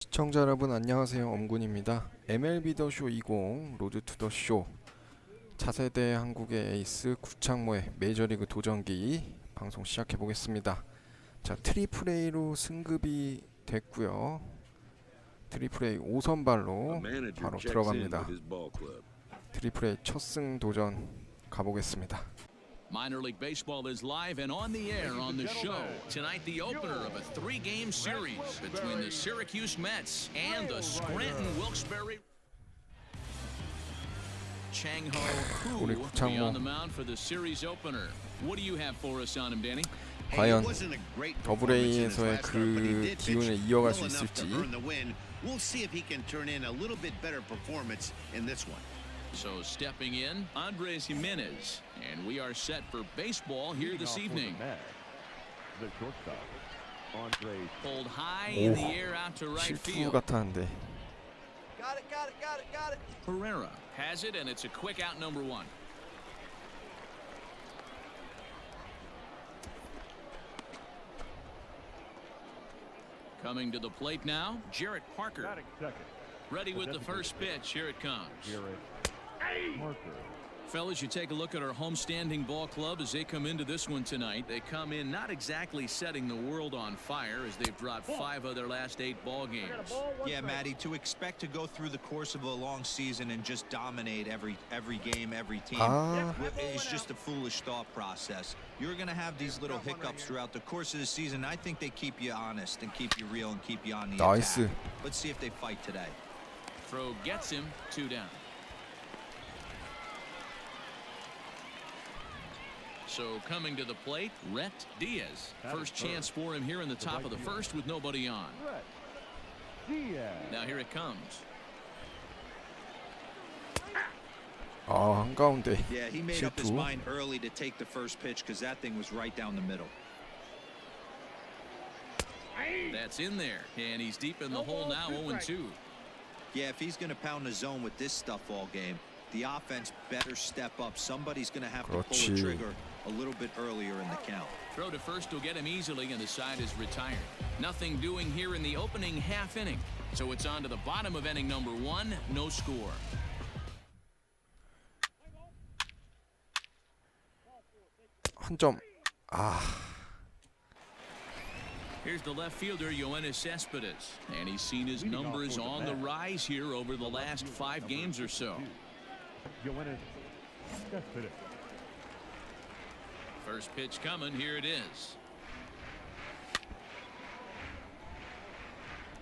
시청자 여러분 안녕하세요. 엄군입니다. MLB 더 쇼 20 로드 투 더 쇼 차세대 한국의 에이스 구창모의 메이저리그 도전기 방송 시작해 보겠습니다. 자, 트리플 A로 승급이 됐고요. 트리플 A 5선발로 바로 들어갑니다. 트리플 A 첫 승 도전 가보겠습니다. Minor League Baseball is live and on the air on the show. Tonight, the opener of a three-game series between the Syracuse Mets and the Scranton Wilkes-Barre. Chang-Ho Koo will be on the mound for the series opener. What do you have for us on him, Danny? 과연 더블 A에서의 그 기운을 이어갈 수 있을지. We'll see if he can turn in a little bit better performance in this one. So stepping in, Andres Jimenez, and we are set for baseball here this evening. Pulled high in the air out to right 실투 field. 같았는데. Got it. Herrera has it, and it's a quick out number one. Coming to the plate now, Jarrett Parker. Ready with the first pitch. Here it comes. Fellas, you take a look at our homestanding ball club as they come into this one tonight. They come in not exactly setting the world on fire as they've dropped 5 of their last 8 ball games. Yeah, Matty, to expect to go through the course of a long season and just dominate every game, every team, is just a foolish thought process. You're going to have these little hiccups throughout the course of the season. I think they keep you honest and keep you real and keep you on the attack. Let's see if they fight today. Throw gets him, 2 down. So coming to the plate, Rhett Diaz. First chance for him here in the top of the first with nobody on. Now here it comes. 한가운데 Yeah, he made up his 실투. mind early to take the first pitch because that thing was right down the middle. That's in there, and he's deep in the hole now, 0-2. Yeah, if he's going to pound the zone with this stuff all game, the offense better step up. Somebody's going to have to pull 그렇지. the trigger a little bit earlier in the count. Throw to first will get him easily, and the side is retired. Nothing doing here in the opening half inning. So it's on to the bottom of inning number 1, no score. 한 점. Here's the left fielder, Yoenis Cespedes, and he's seen his numbers on the rise here over the last 5 games or so. First pitch coming, here it is.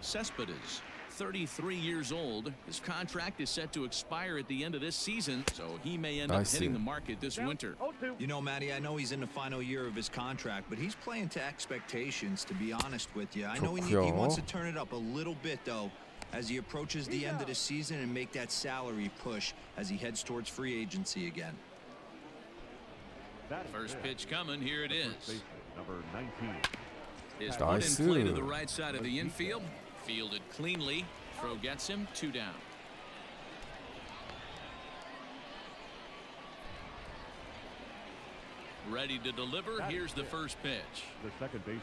Cespedes, 33 years old. His contract is set to expire at the end of this season, so he may end up hitting the market this winter. You know, Matty, I know he's in the final year of his contract, but he's playing to expectations, to be honest with you. I know he wants to turn it up a little bit, though, as he approaches the end of the season and make that salary push as he heads towards free agency again. First pitch coming, here it is. Number 19. His put in play to the right side of the infield. Fielded cleanly. Throw gets him, 2 down. Ready to deliver. Here's the first pitch. The second baseman.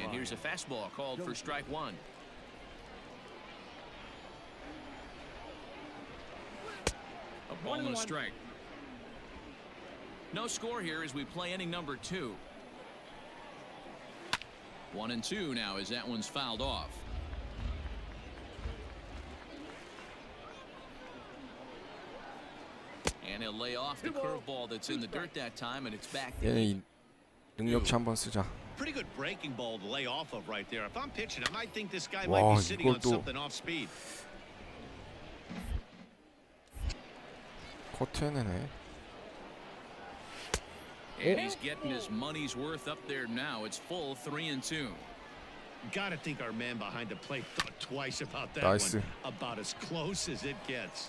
And here's a fastball called for strike 1. A ball and a strike. No score here as we play inning number 2. 1-2 now as that one's fouled off. And he'll lay off the curveball that's in the dirt that time, and it's back. 얘는 이 능력치 한번 쓰자. Pretty good breaking ball to lay off of right there. If I'm pitching him, I think this guy might be sitting on something off speed. 커트해내네. And he's getting his money's worth up there now. It's full 3-2. Gotta think our man behind the plate thought twice about that Nice. one. About as close as it gets.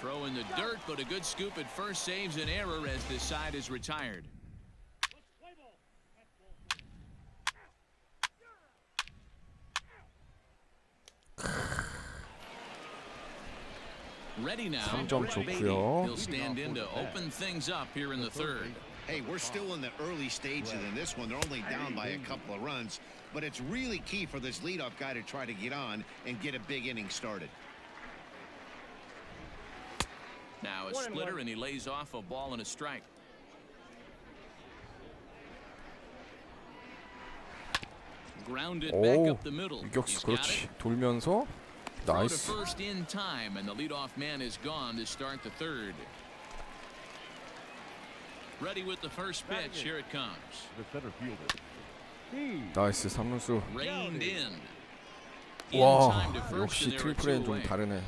Throw in the dirt, but a good scoop at first saves an error as the side is retired. Ready now. 3점 좋고요. He'll stand in to open things up here in the third. Hey, we're still in the early stages in this one. They're only down by a couple of runs. but it's really key for this leadoff guy to try to get on and get a big inning started. Now a splitter, and he lays off a ball and a strike. Grounded back 오, up the middle. 유격수 He's got 그렇지. it. 돌면서 Throw to 나이스. first in time, and the leadoff man is gone to start the third. Ready with the first pitch. Here it comes. The center fielder. 나이스 3루수. Reined in. In 와, time to first, 역시 and there are 트리플은 two 좀 away. 다르네.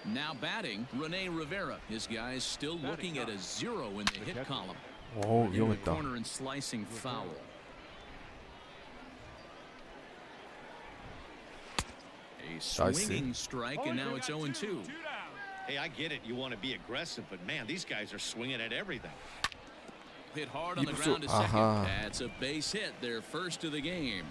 Now batting, Rene Rivera. His guys still looking at a 0 in the hit column. 오, In the 위험했다. corner and slicing foul. A swinging strike, and now it's 0-2. Hey, I get it. You want to be aggressive, but man, these guys are swinging at everything. Hit hard on the 이루수, ground to second. 아하. That's a base hit, their first of the game.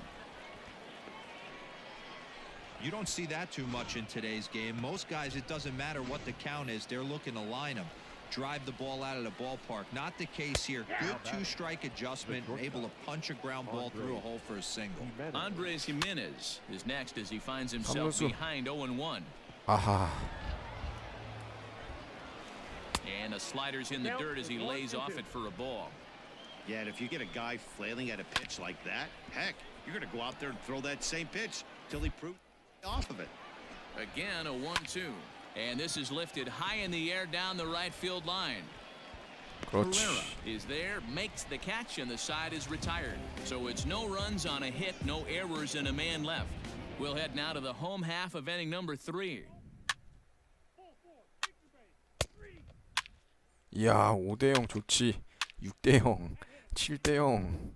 You don't see that too much in today's game. Most guys, it doesn't matter what the count is. They're looking to line them, drive the ball out of the ballpark. Not the case here. Good two-strike adjustment, able to punch a ground ball through a hole for a single. Andres Jimenez is next as he finds himself 삼루수. behind 0-1. 아하. And a slider's in the dirt as he lays off it for a ball. Yeah, and if you get a guy flailing at a pitch like that, heck, you're going to go out there and throw that same pitch till he proves off of it. Again, a 1-2. And this is lifted high in the air down the right field line. 그렇지. Pereira is there, makes the catch, and the side is retired. So it's no runs on a hit, no errors, and a man left. We'll head now to the home half of inning number 3. 이야, 5대0 좋지. 6대0, 7대0.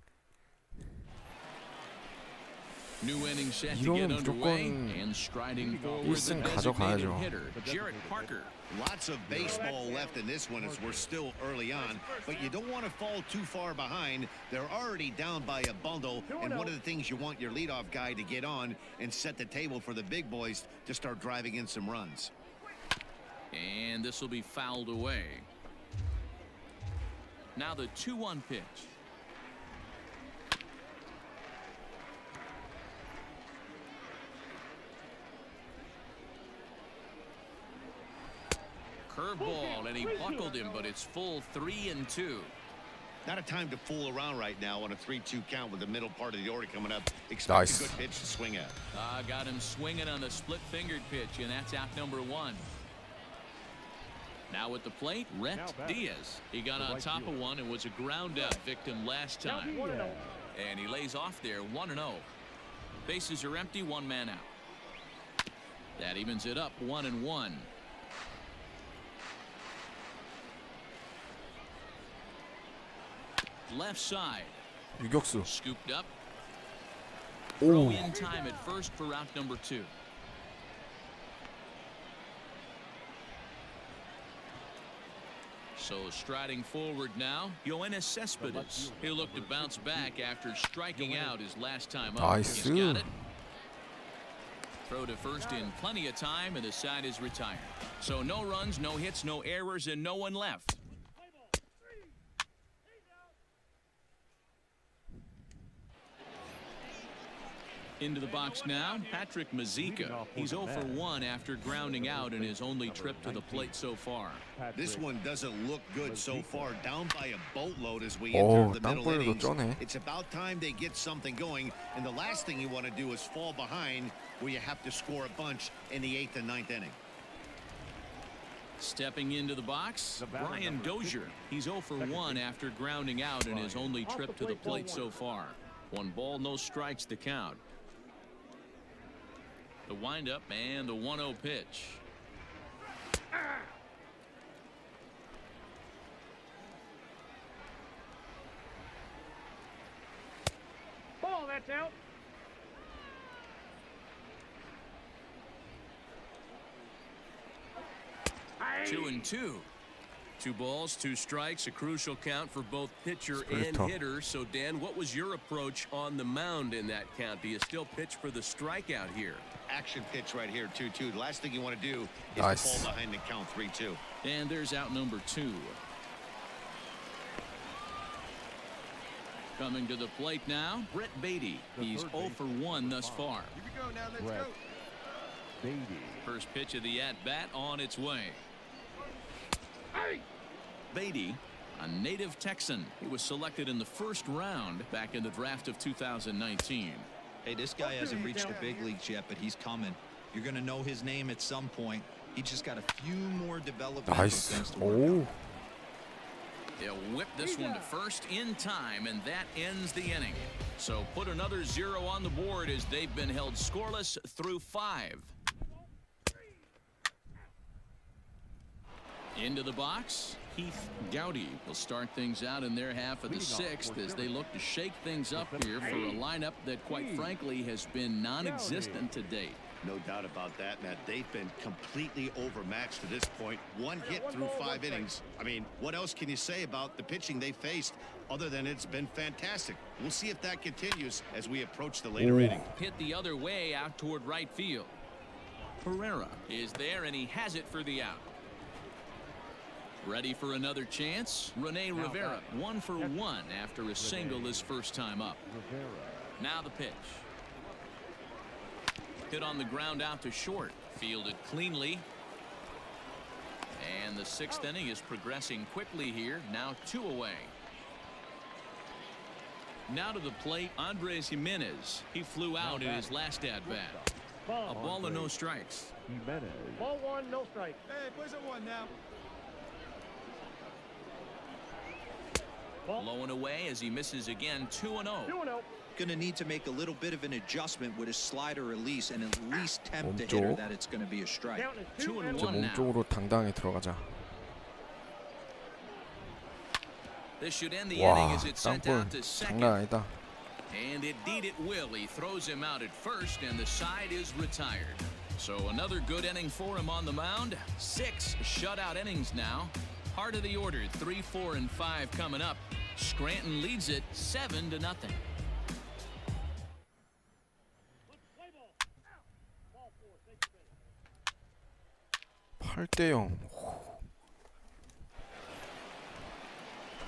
New inning set to 이러면 get underway, 무조건 and striding forward the 1승 designated 가져가야죠. hitter, Jarrett Parker. Lots of baseball left in this one as we're still early on, but you don't want to fall too far behind. They're already down by a bundle, and one of the things you want your leadoff guy to get on and set the table for the big boys to start driving in some runs. And this will be fouled away. Now the 2-1 pitch. Curveball, and he buckled him, but it's full 3-2. Not a time to fool around right now on a 3-2 count with the middle part of the order coming up. Expect Nice. a good pitch to swing at. Got him swinging on the split-fingered pitch, and that's out number 1. Now at the plate, Rtts. He got on top of one and was a ground-out victim last time. And he lays off there, 1-0. Bases are empty, one man out. That evens it up, 1-1. Left side, 유격수. scooped up. Throw 오, in time at first for out number 2. So striding forward now, Yoenis Cespedes. He'll look to bounce back after striking out his last time up. 나이스. He's got it. Throw to first in plenty of time, and the side is retired. So no runs, no hits, no errors, and no one left. Into the box now, Patrick Mazeika. He's 0 for 1 after grounding out in his only trip to the plate so far. This one doesn't look good so far. Down by a boatload as we 오, enter the middle 땅볼도 innings. 쩌네. It's about time they get something going, and the last thing you want to do is fall behind where you have to score a bunch in the 8th and 9th inning. Stepping into the box, Brian Dozier. He's 0 for 1 after grounding out in his only trip to the plate so far. 1 ball, no strikes to count. The windup and the 1-0 pitch. Ball, that's out. Two and two. 2 balls, 2 strikes, a crucial count for both pitcher pretty and tough. hitter. So, Dan, what was your approach on the mound in that count? Do you still pitch for the strikeout here? Action pitch right here, 2-2. The last thing you want to do is Nice. to fall behind and count 3-2. And there's out number 2. Coming to the plate now, Brett Beatty. He's 0 for 1 thus far. Here we go now. Let's Brett go. Beatty. First pitch of the at-bat on its way. Beatty, a native Texan. He was selected in the first round back in the draft of 2019. Hey, this guy hasn't reached the big leagues yet, but he's coming. You're going to know his name at some point. He just got a few more developmental 나이스. things to work 오. out. They'll whip this one to first in time, and that ends the inning. So put another 0 on the board as they've been held scoreless through 5. Into the box, Heath Gowdy will start things out in their half of the 6th as they look to shake things up here for a lineup that, quite frankly, has been non-existent to date. No doubt about that, Matt. They've been completely overmatched to this point. 1 hit through 5 innings. I mean, what else can you say about the pitching they faced other than it's been fantastic? We'll see if that continues as we approach the later inning. Hit the other way out toward right field. Pereira is there, and he has it for the out. Ready for another chance? Rene Rivera, 1 for 1 after a single his first time up. Now the pitch. Hit on the ground out to short. Fielded cleanly. And the 6th inning is progressing quickly here. Now 2 away. Now to the plate, Andres Jimenez. He flew out in his last at-bat. A ball and no strikes. Jimenez. Ball 1, no strike. Hey, where's it 1 now? Low and away as he misses again. 2-0. 2-0. Going to need to make a little bit of an adjustment with his slider release and at least tempt the hitter that it's going to be a strike. Count is 2 and 이제 1 몸 now. 쪽으로 당당히 들어가자. This should end the inning 와, as it's sent 땅볼 out to second. 장난 아니다. And indeed it will. He throws him out at first, and the side is retired. So another good inning for him on the mound. 6 shutout innings now. Heart of the order, 3, 4, and 5 coming up. Scranton leads it 7-0. 8대0.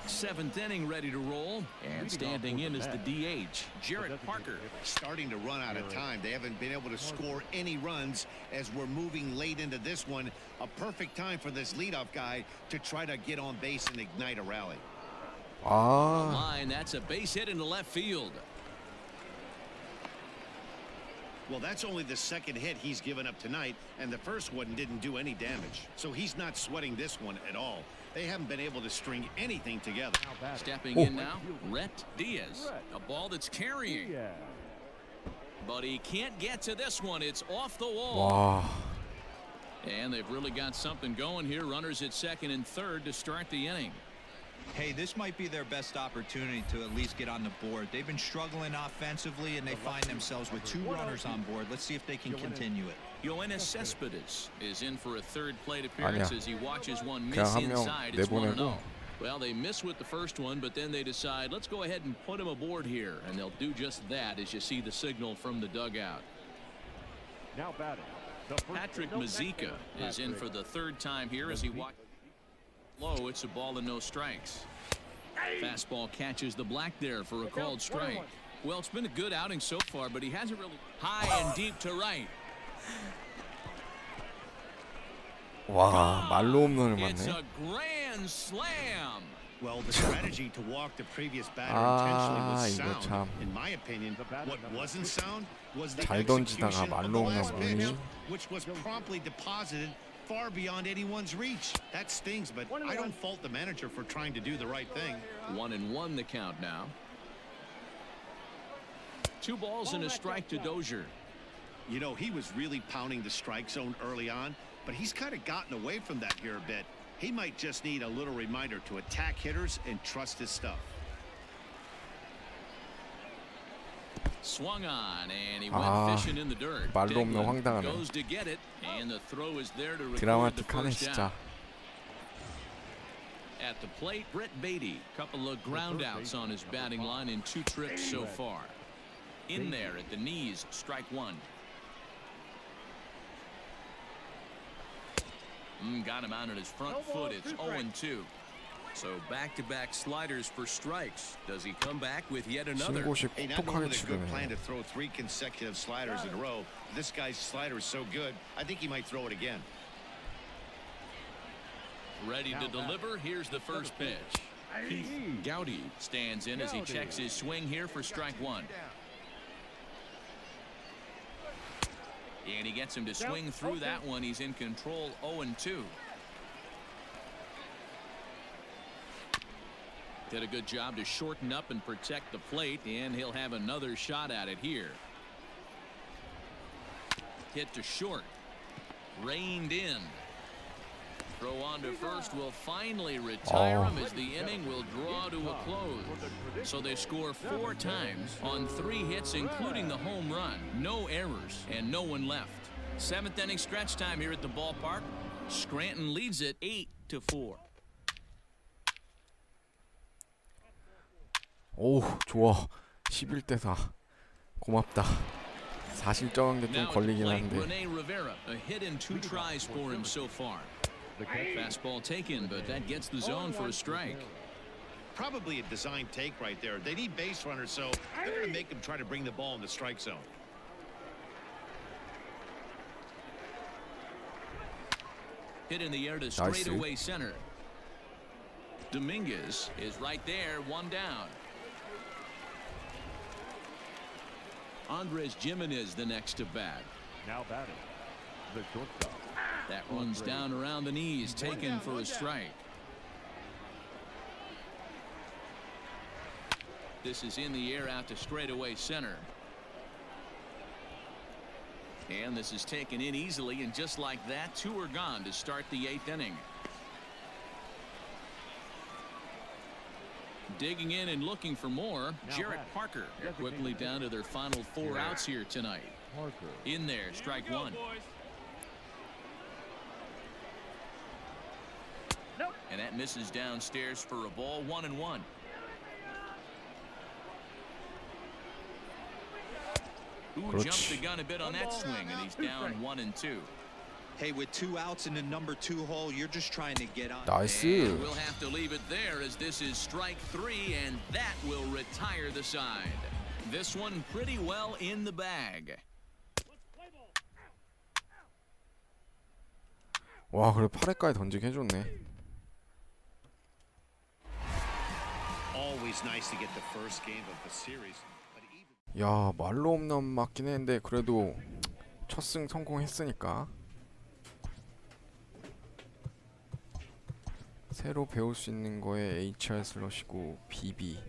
7th inning ready to roll, and standing in is the DH, Jarrett Parker. Starting to run out of time. They haven't been able to score any runs as we're moving late into this one. A perfect time for this leadoff guy to try to get on base and ignite a rally. 아, Line, that's a base hit into left field. Well, that's only the 2nd hit he's given up tonight, and the first one didn't do any damage. So he's not sweating this one at all. They haven't been able to string anything together. Stepping in now, Rtts. A ball that's carrying. Yeah. But he can't get to this one. It's off the wall. 와, And they've really got something going here. Runners at 2nd and 3rd to start the inning. Hey, this might be their best opportunity to at least get on the board. They've been struggling offensively, and they find themselves with 2 runners on board. Let's see if they can continue it. Yoenis Cespedes is in for a 3rd plate appearance 아니야. as he watches one 그냥 miss 한 명 inside. It's 1-0. 내보내고. Well, they miss with the first one, but then they decide, let's go ahead and put him aboard here. And they'll do just that as you see the signal from the dugout. Now batting. Patrick Mazeika is in for the 3rd time here as he watches low. It's a ball and no strikes. Fastball catches the black there for a called strike. Well, it's been a good outing so far, but he hasn't really high and deep to right. 와, 말로 홈런을 It's 맞네. a grand slam. Well, the strategy to walk the previous batter 아, intentionally 이거 was 참. sound. In my opinion, what wasn't sound was the 잘 던지다가 execution of the 말로 last 홈런 pitch, 보니. which was promptly deposited far beyond anyone's reach. That stings, but I don't fault the manager for trying to do the right thing. 1-1 the count now. 2 balls and a strike to Dozier. You know, he was really pounding the strike zone early on, but he's kind of gotten away from that here a bit. He might just need a little reminder to attack hitters and trust his stuff. Swung on, and he went 아, fishing in the dirt. 말로 없는 Dignan 황당하네. goes to get it, and the throw is there to record the 드라마틱하네 first 진짜. down. At the plate, Brett Beatty. Couple of ground outs on his batting line in 2 trips so far. In there at the knees, strike 1. Got him out on his front foot. It's 0-2. So back-to-back sliders for strikes. Does he come back with yet another? 신고식 Hey, not 똑똑하게 only with a good plan 치르네. to throw 3 consecutive sliders in a row, this guy's slider is so good, I think he might throw it again. Ready to deliver. Here's the first pitch. Gowdy stands in as he checks his swing here for strike one. And he gets him to swing through that one. He's in control 0-2. Did a good job to shorten up and protect the plate, and he'll have another shot at it here. Hit to short. Reined in. Throw on to first will finally retire him as the inning will draw to a close. So they score 4 times on 3 hits, including the home run. No errors and no one left. 7th inning stretch time here at the ballpark. Scranton leads it 8-4. 오, 좋아. 11대4. 고맙다. 4실점한 게 좀 Now at the 걸리긴 plate, 한데. Rene Rivera, a hit in 2 tries for him so far. Fastball taken, but that gets the zone for a strike. Probably a design take right there. They need base runners, so they're going to make him try to bring the ball in the strike zone. Hit in the air to Nice. straightaway center. Dominguez is right there, 1 down. Andres Gimenez the next to bat. Now batting, the shortstop. That one's down around the knees, taken for a strike. This is in the air out to straightaway center. And this is taken in easily, and just like that, 2 are gone to start the 8th inning. Digging in and looking for more, Jarrett Parker. They're quickly down to their final 4 outs here tonight. In there, strike 1. And that misses downstairs for a ball, 1-1. Ooh, jumped the gun a bit on that swing, and he's down 1-2. Hey, with 2 outs in the number 2 hole, you're just trying to get on. 나이스. And we'll have to leave it there as this is strike 3, and that will retire the side. This one pretty well in the bag. 와, 그래 8회까지 던지게 해줬네. Always nice to get the first game of the series. But even... 야, 말로 홈런 맞긴 했는데 그래도 첫 승 성공했으니까. 새로 배울 수 있는 거에 HR 슬러시고 BB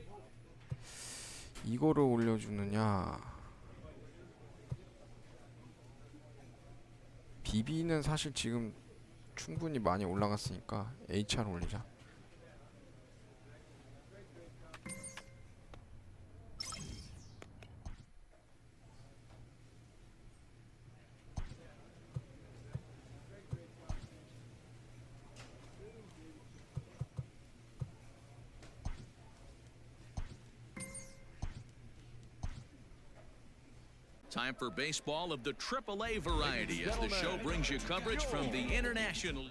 이거를 올려주느냐. BB는 사실 지금 충분히 많이 올라갔으니까 HR 올리자. Time for baseball of the AAA variety as the show brings you coverage from the international.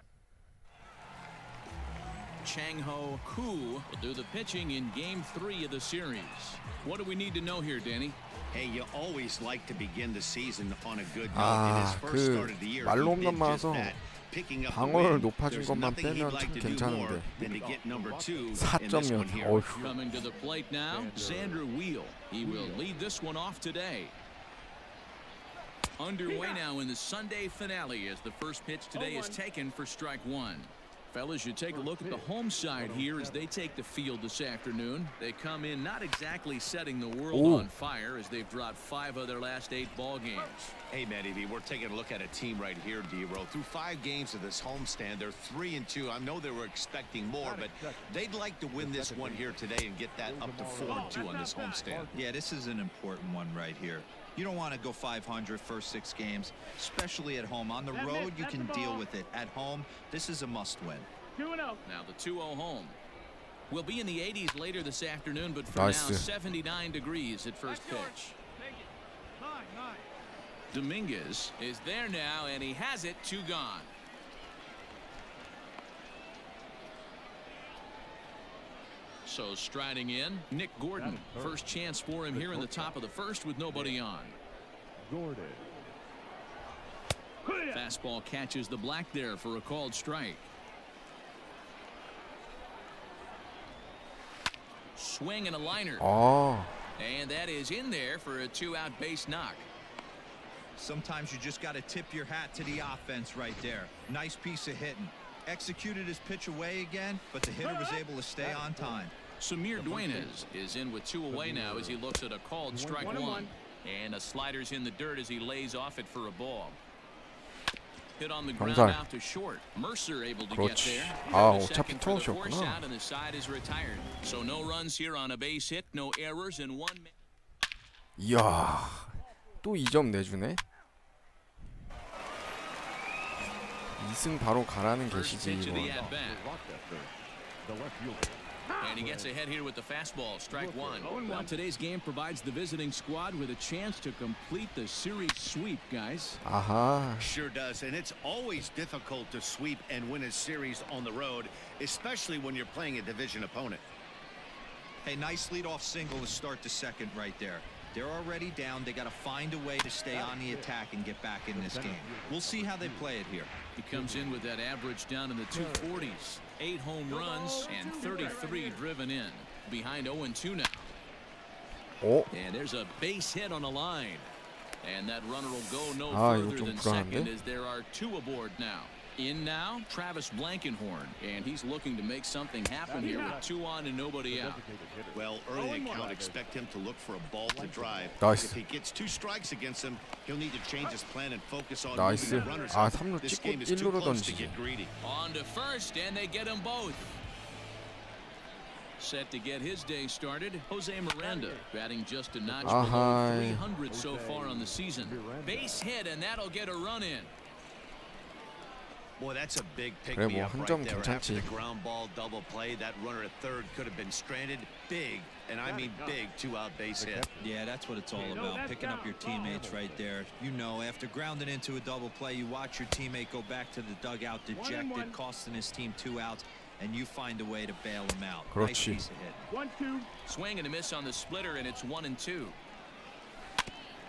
Chang-Ho Koo will do the pitching in Game 3 of the series. What do we need to know here, Danny? Hey, you always like to begin the season on a good note. In his first start of the year, 말로 he 홈런 did just 맞아서 that, picking up the 방어를 win. 높아진 There's 것만 nothing he'd 빼면 like 참 to do more 괜찮은데. than to get number 2 in this one 4점이었어. here. 어휴. Coming to the plate now, Xander Wheel. He will lead this one off today. Underway now in the Sunday finale as the first pitch today is taken for strike 1. Fellas, you take a look at the home side here as they take the field this afternoon. They come in not exactly setting the world on fire as they've dropped 5 of their last 8 ball games. Hey, Mlb, we're taking a look at a team right here, D-Roll. Through 5 games of this homestand, they're 3-2. I know they were expecting more, but they'd like to win this one here today and get that up to 4-2 on this homestand. Yeah, this is an important one right here. You don't want to go 500 first 6 games, especially at home. On the road, you can deal with it. At home, this is a must-win. Now the 2-0 home. We'll be in the 80s later this afternoon, but for Nice. now, 79 degrees at first pitch. Dominguez is there now, and he has it, 2 gone. So striding in, Nick Gordon. First chance for him here in the top of the first with nobody on. Gordon. Fastball catches the black there for a called strike. Swing and a liner. 아, And that is in there for a 2-out base knock. Sometimes you just got to tip your hat to the offense right there. Nice piece of hitting. Executed his pitch away again, but the hitter was able to stay on time. Samir Duenas is in with 2 away now as he looks at a called strike one. And a slider's in the dirt as he lays off it for a ball. Hit on the ground 병살. out to short. Mercer able to 그렇지. get there. 아, The 어차피 second for the force 투아웃이었구나. out and the side is retired. So no runs here on a base hit, no errors, and one. 이야, 또 2점 내주네. 2승 바로 가라는 First 계시지 pitch of the 이거. at-bat. The left fielder. And he gets ahead here with the fastball. Strike one. Well, today's game provides the visiting squad with a chance to complete the series sweep, guys. 아하, Sure does, and it's always difficult to sweep and win a series on the road, especially when you're playing a division opponent. Hey, nice leadoff single to start the second right there. They're already down. They got to find a way to stay on the attack and get back in this game. We'll see how they play it here. He comes in with that average down in the 240s. 8 home runs and 33 driven in. Behind 0-2 now. 오, And there's a base hit on a line. And that runner will go no 아, 이거 further 좀 than second 불안한데? as there are 2 aboard now. In now, Travis Blankenhorn. And he's looking to make something happen here with 2 on and nobody out. Well, early in the count, expect him to look for a ball to drive. 나이스. If he gets 2 strikes against him, he'll need to change his plan and focus on 나이스. moving the runners 아, up. 3루 This 찍고 game is too 1루로 close to 던지지. get greedy. On to first, and they get them both. Set to get his day started, Jose Miranda, batting just a notch below 아하. 300 so far on the season. Base hit, and that'll get a run in. Boy, that's a big pick 그래, me 뭐 up 한 right 점 there. After 괜찮지. the ground ball double play, that runner at third could have been stranded. Big, and I mean big, 2-out base hit. Yeah, that's what it's all about. Picking up your teammates right there. You know, after grounding into a double play, you watch your teammate go back to the dugout dejected, costing his team 2 outs, and you find a way to bail him out. Nice 그렇지. piece of hit. 1-2. Swing and a miss on the splitter, and it's 1-2.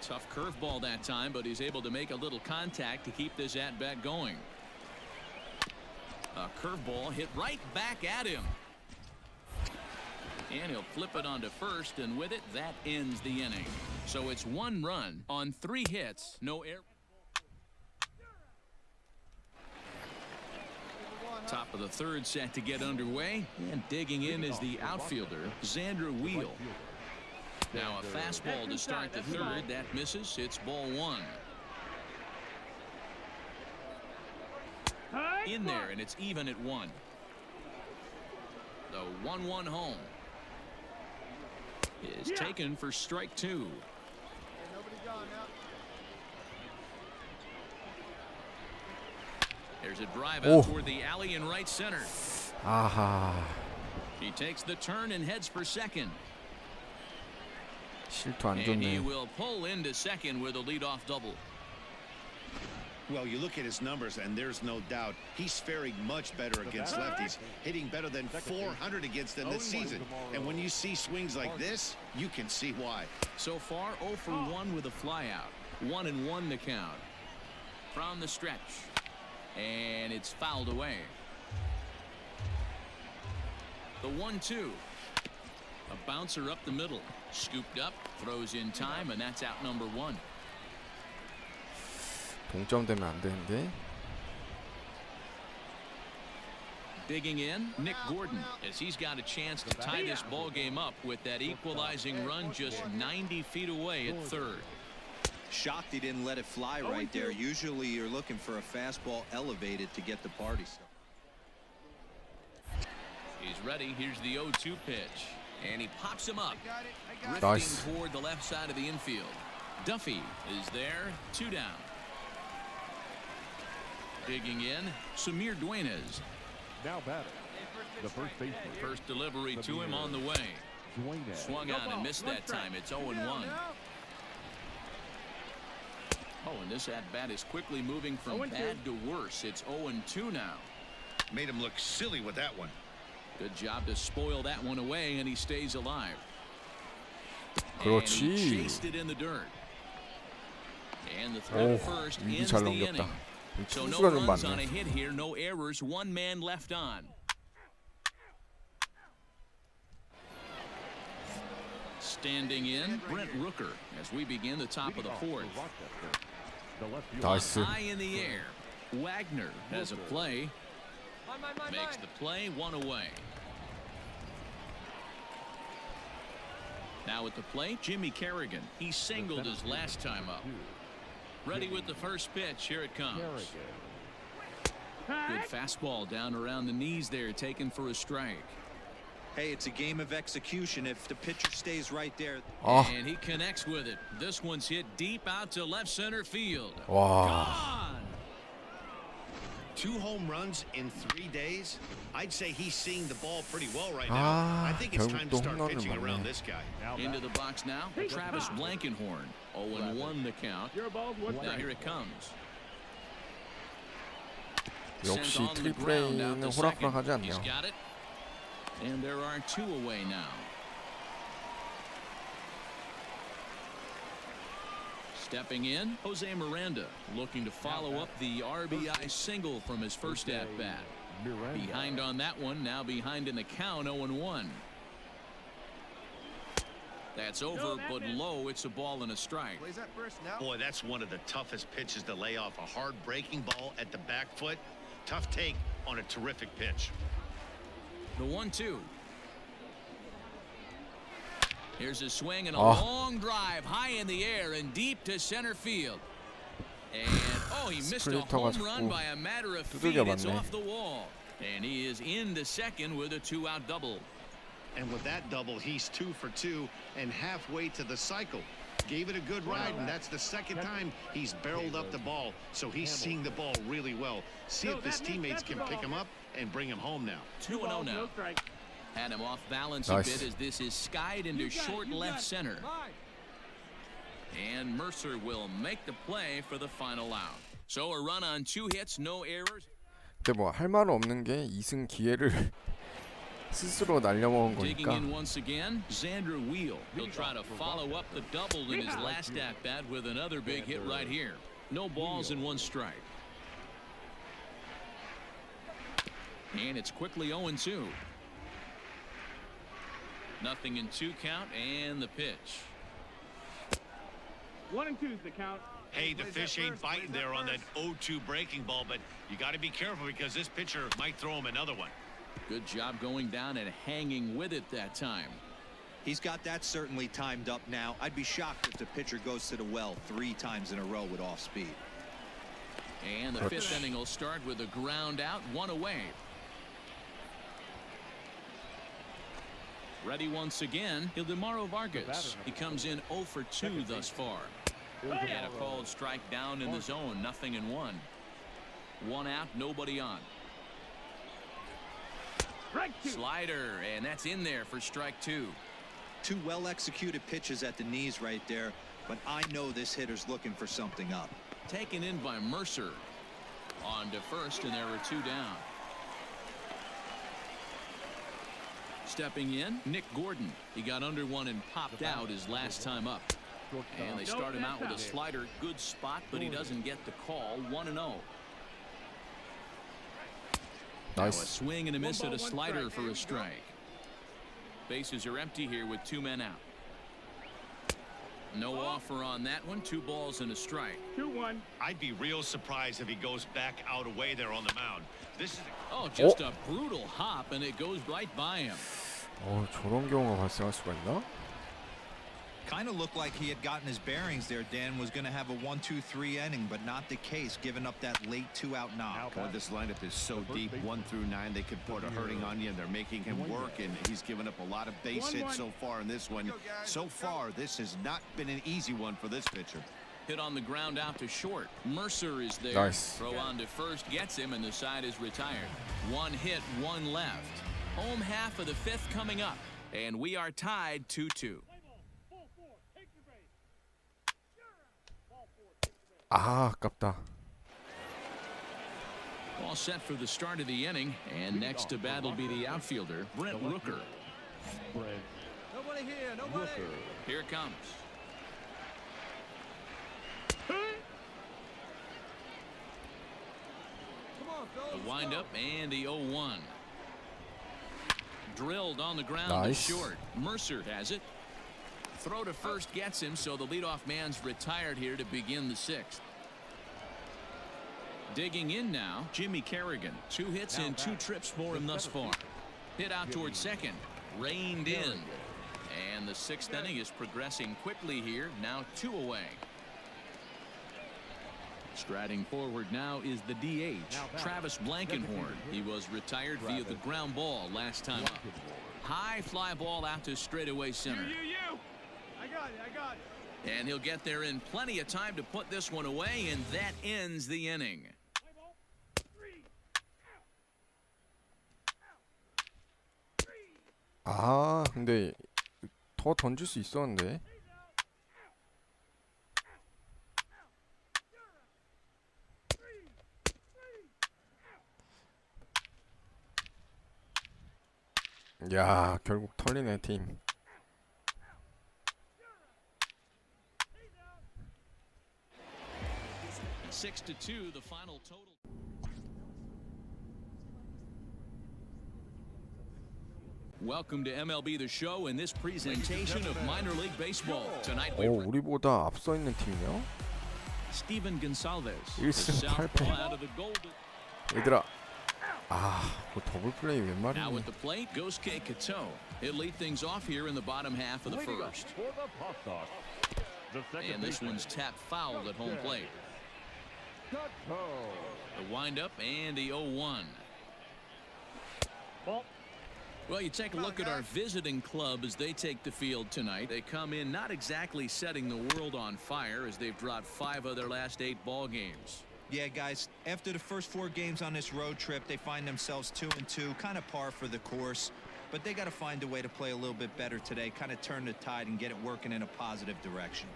Tough curveball that time, but he's able to make a little contact to keep this at-bat going. A curveball hit right back at him. And he'll flip it onto first, and with it, that ends the inning. So it's 1 run on 3 hits, no error. Top of the third set to get underway, and digging in is the outfielder, Xander Wheel. Now a fastball to start the third. That misses. It's ball 1. In there, and it's even at 1. The 1-1 home is taken for strike 2. There's a drive Oh. out toward the alley in right center. 아하, He takes the turn and heads for second. 실투 안 And he 좋네. will pull into second with a leadoff double. Well, you look at his numbers, and there's no doubt he's faring much better against lefties, hitting better than 400 against them this season. And when you see swings like this, you can see why. So far, 0 for 1 with a flyout. 1-1 to count. From the stretch. And it's fouled away. The 1-2. A bouncer up the middle. Scooped up, throws in time, and that's out number 1. 동점 되면 안 되는데. Digging in, Nick Gordon, as he's got a chance to tie this ball game up with that equalizing run just 90 feet away at third. Shocked he didn't let it fly right there. Usually you're looking for a fastball elevated to get the party started. He's ready. Here's the 0-2 pitch. And he pops him up. Drifting Nice. toward the left side of the infield. Duffy is there. 2 down. Digging in, Samir Duenas. Now batting. The first baseman. First delivery to him on the way. Duenas. Swung on and missed that time. It's 0-1. Oh, and this at-bat is quickly moving from bad to worse. It's 0-2 now. Made him look silly with that one. Good job to spoil that one away, and he stays alive. And 그렇지. he chased it in the dirt. And the throw 오, to first 위기 ends 잘 the 넘겼다. inning. So no 투수가 좀 runs on a 많네. hit here, no errors, one man left on. Standing in, Brent Rooker as we begin the top of the fourth. The left field. 나이스. High in the air. Wagner has a play. Makes the play, one away. Now at the plate, Jimmy Kerrigan. He singled his last time up. Ready with the first pitch. Here it comes. Good fastball down around the knees there, taken for a strike. Hey, it's a game of execution. If the pitcher stays right there. 아, And he connects with it. This one's hit deep out to left center field. 와. Gone. 2 home runs in 3 days. I'd say he's seeing the ball pretty well right now. 아, I think it's 결국 time to 또 start 홈런을 pitching around 맞네. this guy. Into the box now, Travis Blankenhorn. 0-1 the count. Now here it comes. 역시 Sent on the 트리플 ground out A는 to second. 호락호락하지 He's 않네요. got it. And there are 2 away now. Stepping in, Jose Miranda looking to follow up the RBI single from his first at-bat. Behind on that one, now behind in the count, 0-1. That's over, but low. It's a ball and a strike. Boy, that's one of the toughest pitches to lay off. A hard breaking ball at the back foot. Tough take on a terrific pitch. The 1-2. Here's a swing and a Ah. long drive high in the air and deep to center field. And he missed a 스프린터가 home run 자꾸 by a matter of feet. 두들겨 It's 맞네. off the wall. And he is into second with a 2-out double. And with that double, he's 2 for 2 and halfway to the cycle. Gave it a good ride, and that's the second time he's barreled up the ball. So he's seeing the ball really well. See if his teammates can pick him up and bring him home now. 2-0 now. Had him off balance Nice. a bit as this is skied into short left center. And Mercer will make the play for the final out. So a run on 2 hits, no errors. 근데 뭐 할 말은 없는 게 2승 기회를 스스로 날려먹은 Digging 거니까. in once again, Xander Wheel. He'll try to follow up the double in his last at-bat with another big hit right here. No balls and 1 strike. And it's quickly 0-2. Nothing in 2 count and the pitch. 1-2's the count. Hey, the fish ain't biting there on that 0-2 breaking ball, but you got to be careful because this pitcher might throw him another one. Good job going down and hanging with it that time. He's got that certainly timed up now. I'd be shocked if the pitcher goes to the well 3 times in a row with off speed. And the 5th inning will start with a ground out, 1 away. Ready once again, Ildemaro Vargas. He comes in 0 for 2 thus far. And a called strike down in the zone, 0-1. 1 out, nobody on. Slider, and that's in there for strike 2. 2 well-executed pitches at the knees right there, but I know this hitter's looking for something up. Taken in by Mercer. On to first, and there were 2 down. Stepping in, Nick Gordon. He got under one and popped out his last time up. And they start him out with a slider. Good spot, but he doesn't get the call. 1-0. Now a 나이스. swing and a miss at a slider for a strike. Bases are empty here with 2 men out. No offer on that one. 2 balls and a strike. 2-1. I'd be real surprised if he goes back out away there on the mound. This is Just a brutal hop, and it goes right by him. 저런 경우가 발생할 수가 있나? Kind of looked like he had gotten his bearings there. Dan was going to have a 1-2-3 inning, but not the case, giving up that late 2-out knock. Boy, this lineup is so deep, 1 through 9. They could put a hurting on you, and they're making him work, and he's given up a lot of base hits so far in this one. So far, this has not been an easy one for this pitcher. Hit on the ground out to short. Mercer is there. Nice. Throw on to first gets him, and the side is retired. 1 hit, 1 left. Home half of the 5th coming up, and we are tied 2-2. 아, 아깝다. All set for the start of the inning, and next to bat will be the outfielder, Brent Rooker. Nobody here, nobody. Here it comes. The windup and the 0-1. Drilled on the ground to Nice. short. Mercer has it. Throw to first gets him, so the leadoff man's retired here to begin the sixth. Digging in now, Jimmy Kerrigan. 2 hits and 2 trips for him thus far. Hit out towards second. Reined in. And the sixth inning is progressing quickly here. Now 2 away. Striding forward now is the DH, Travis Blankenhorn. He was retired via the ground ball last time up. High fly ball out to straightaway center. I got it. And he'll get there in plenty of time to put this one away, and that ends the inning. 아, 근데 더 던질 수 있었는데. 야, 결국 털리네 팀. At 6-2, the final total. Welcome to MLB The Show and this presentation of minor league baseball. Tonight we 오, 우리보다 앞서 있는 팀이요? Steven Gonsalves. 1승 the 8패. southpaw out of the Golden. 얘들아, 아, 뭐 더블 플레이 웬 Now 말이니? at the plate goes Kei Kato. He'll lead things off here in the bottom half of the Leading up first. for the Pop Sox, the second And this baseman, one's tapped foul at home plate. Kato. The windup and the 0-1. Ball. Well, you take a look at our visiting club as they take the field tonight. They come in not exactly setting the world on fire as they've dropped 5 of their last 8 ball games. Yeah, guys, after the first 4 games on this road trip, they find themselves 2-2, kind of par for the course. But they got to find a way to play a little bit better today, kind of turn the tide and get it working in a positive direction.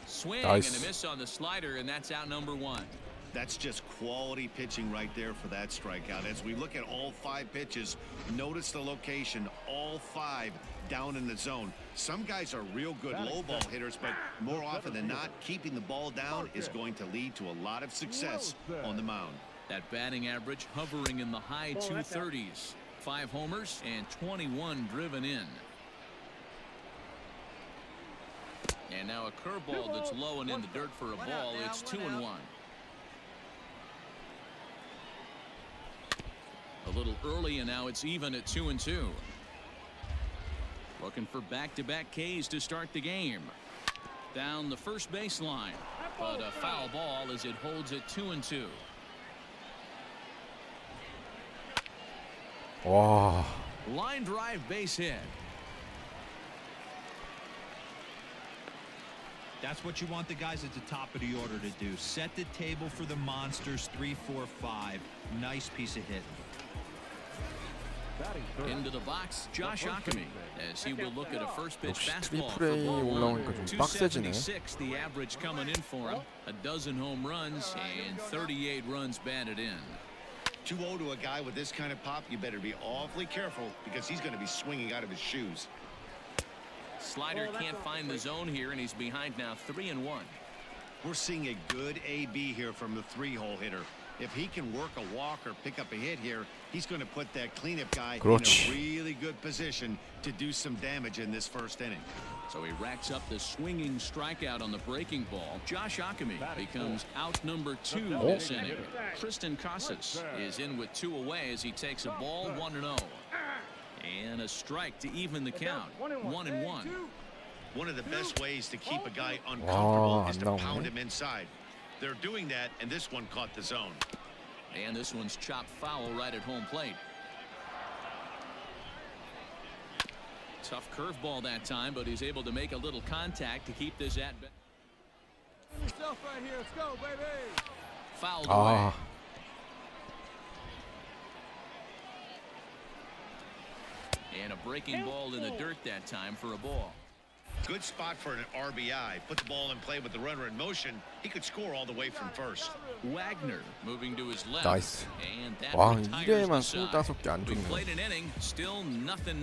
Swing Nice. and a miss on the slider, and that's out number 1. That's just quality pitching right there for that strikeout. As we look at all 5 pitches, notice the location, all 5 down in the zone. Some guys are real good low ball hitters, but more often than not, keeping the ball down is going to lead to a lot of success on the mound. That batting average hovering in the high 230s. 5 homers and 21 driven in. And now a curveball that's low and in the dirt for a ball. It's 2-1. A little early, and now it's even at 2-2. Looking for back-to-back Ks to start the game. Down the first baseline, but a foul ball as it holds it 2-2. 와, Line drive base hit. That's what you want the guys at the top of the order to do. Set the table for the monsters. 3, 4, 5. Nice piece of hit. Batting third. Into the box, Josh Ockamy, as he will look at a first pitch 역시 fastball for 트리플 A ball 1. 올라오니까 좀 빡세지네. 276, the average coming in for him. A dozen home runs and 38 runs batted in. 2-0 to a guy with this kind of pop, you better be awfully careful because he's going to be swinging out of his shoes. Slider can't find the zone here, and he's behind now 3-1. We're seeing a good AB here from the 3-hole hitter. If he can work a walk or pick up a hit here, he's going to put that cleanup guy 그렇지. in a really good position to do some damage in this first inning. So he racks up the swinging strikeout on the breaking ball. Josh Ockamy becomes out number 2 this inning. Tristan Casas is in with 2 away as he takes a ball 1-0. And a strike to even the count. 1-1. One of the best ways to keep a guy uncomfortable 안 is to 나오네. pound him inside. They're doing that, and this one caught the zone. And this one's chopped foul right at home plate. Tough curveball that time, but he's able to make a little contact to keep this at bat. Yourself right here. Let's go, baby. Fouled away. 아, And a breaking ball in the dirt that time for a ball. Good spot for an RBI. Put the ball in play with the runner in motion. He could score all the way from first. Wagner moving to his left. 나이스. And that 와, retires 1회에만 the side. 25개 안 We 줬네. played an inning, still nothing.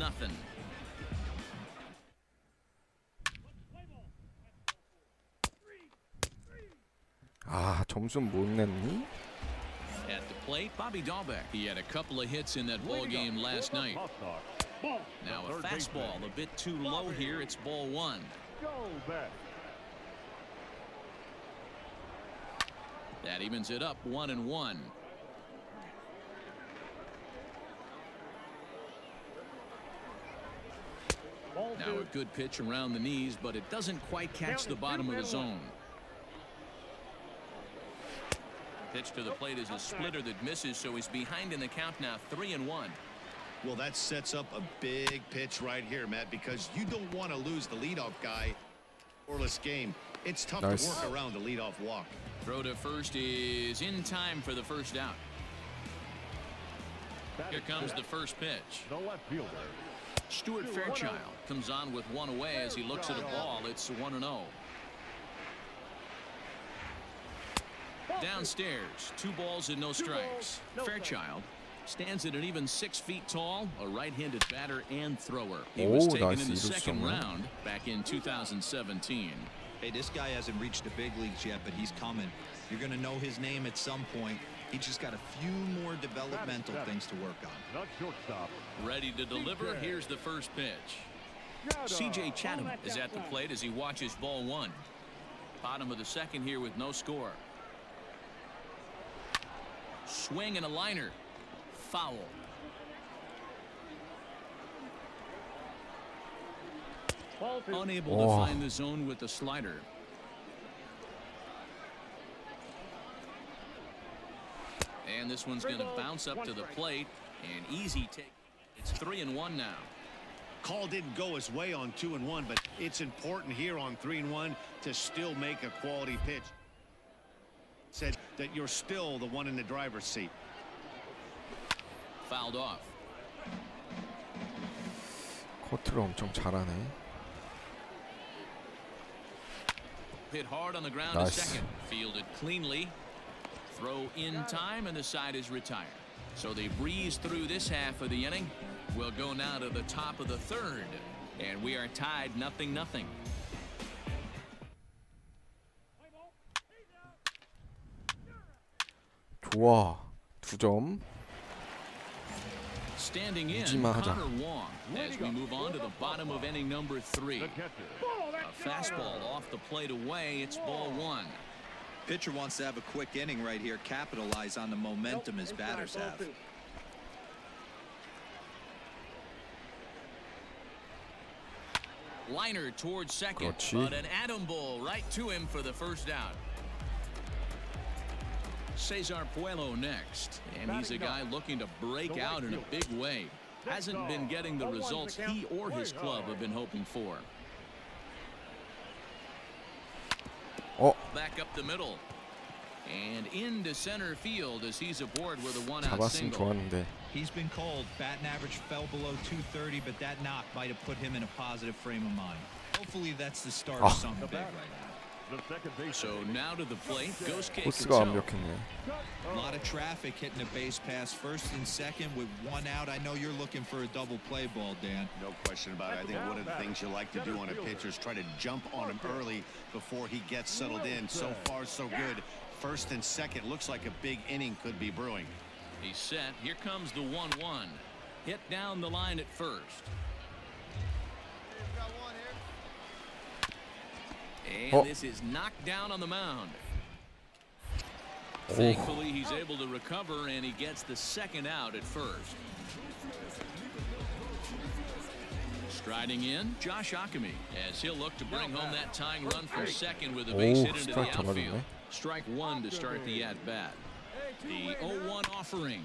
아, 점수 못 냈니? At the plate, Bobby Dahlbeck. He had a couple of hits in that ball game last night. Now a fastball a bit too low here. It's ball one. That evens it up 1-1. Now a good pitch around the knees, but it doesn't quite catch the bottom of the zone. Pitch to the plate is a splitter that misses, so he's behind in the count now, 3-1. Well, that sets up a big pitch right here, Matt, because you don't want to lose the leadoff guy. Scoreless game. It's tough Nice. to work around the leadoff walk. Throw to first is in time for the first out. Here comes the first pitch. The left fielder. Stuart Fairchild comes on with one away as he looks at a ball. It's 1-0. Downstairs, 2 balls and no strikes. Fairchild stands at an even 6 feet tall, a right-handed batter and thrower. He was taken nice. in the 이루수 second 정말. round back in 2017. Hey, this guy hasn't reached the big leagues yet, but he's coming. You're going to know his name at some point. He just got a few more developmental things to work on. Not shortstop. Ready to deliver. Here's the first pitch. C.J. Chatham is at the plate as he watches ball one. Bottom of the second here with no score. Swing and a liner. Foul. Unable to find the zone with the slider. And this one's going to bounce up to the plate. And easy take. It's 3-1 now. Call didn't go his way on 2-1, but it's important here on 3-1 to still make a quality pitch. Said that you're still the one in the driver's seat. Fouled off. 커트를 엄청 잘하네. Hit hard on the ground Nice. to second. Fielded cleanly. Throw in time, and the side is retired. So they breeze through this half of the inning. We'll go now to the top of the third, and we are tied 0-0. 좋아. 2점. Standing in, 유지만 하자. Connor Wong as we move on to the bottom of inning number 3. The catcher. A fastball off the plate away. It's ball one. Pitcher wants to have a quick inning right here, capitalize on the momentum his batters have. Liner towards second, 그렇지. but an atom ball right to him for the first out. Cesar Puello next, and he's a guy looking to break out in a big way. Hasn't been getting the results he or his club have been hoping for. 어, Back up the middle. And into center field as he's aboard with a one-out 잡았으면 single. 좋았는데. He's been called. Batting average fell below 230, but that knock might have put him in a positive frame of mind. Hopefully that's the start of something big right now. The second base. So now to the plate goes Kei 코스가 Kutsu. 완벽했네. A lot of traffic hitting a base pass first and second with one out. I know you're looking for a double play ball, Dan. No question about it. I think one of the things you like to do on a pitcher is try to jump on him early before he gets settled in. So far, so good. First and second looks like a big inning could be brewing. He's set. Here comes the 1-1. Hit down the line at first. And this is knocked down on the mound. Thankfully, he's able to recover, and he gets the second out at first. Striding in, Josh Ockamy, as he'll look to bring home that tying run from second with a base hit into the 스트라이크 outfield. 잡아줬네. Strike one to start the at-bat. The 0-1 offering.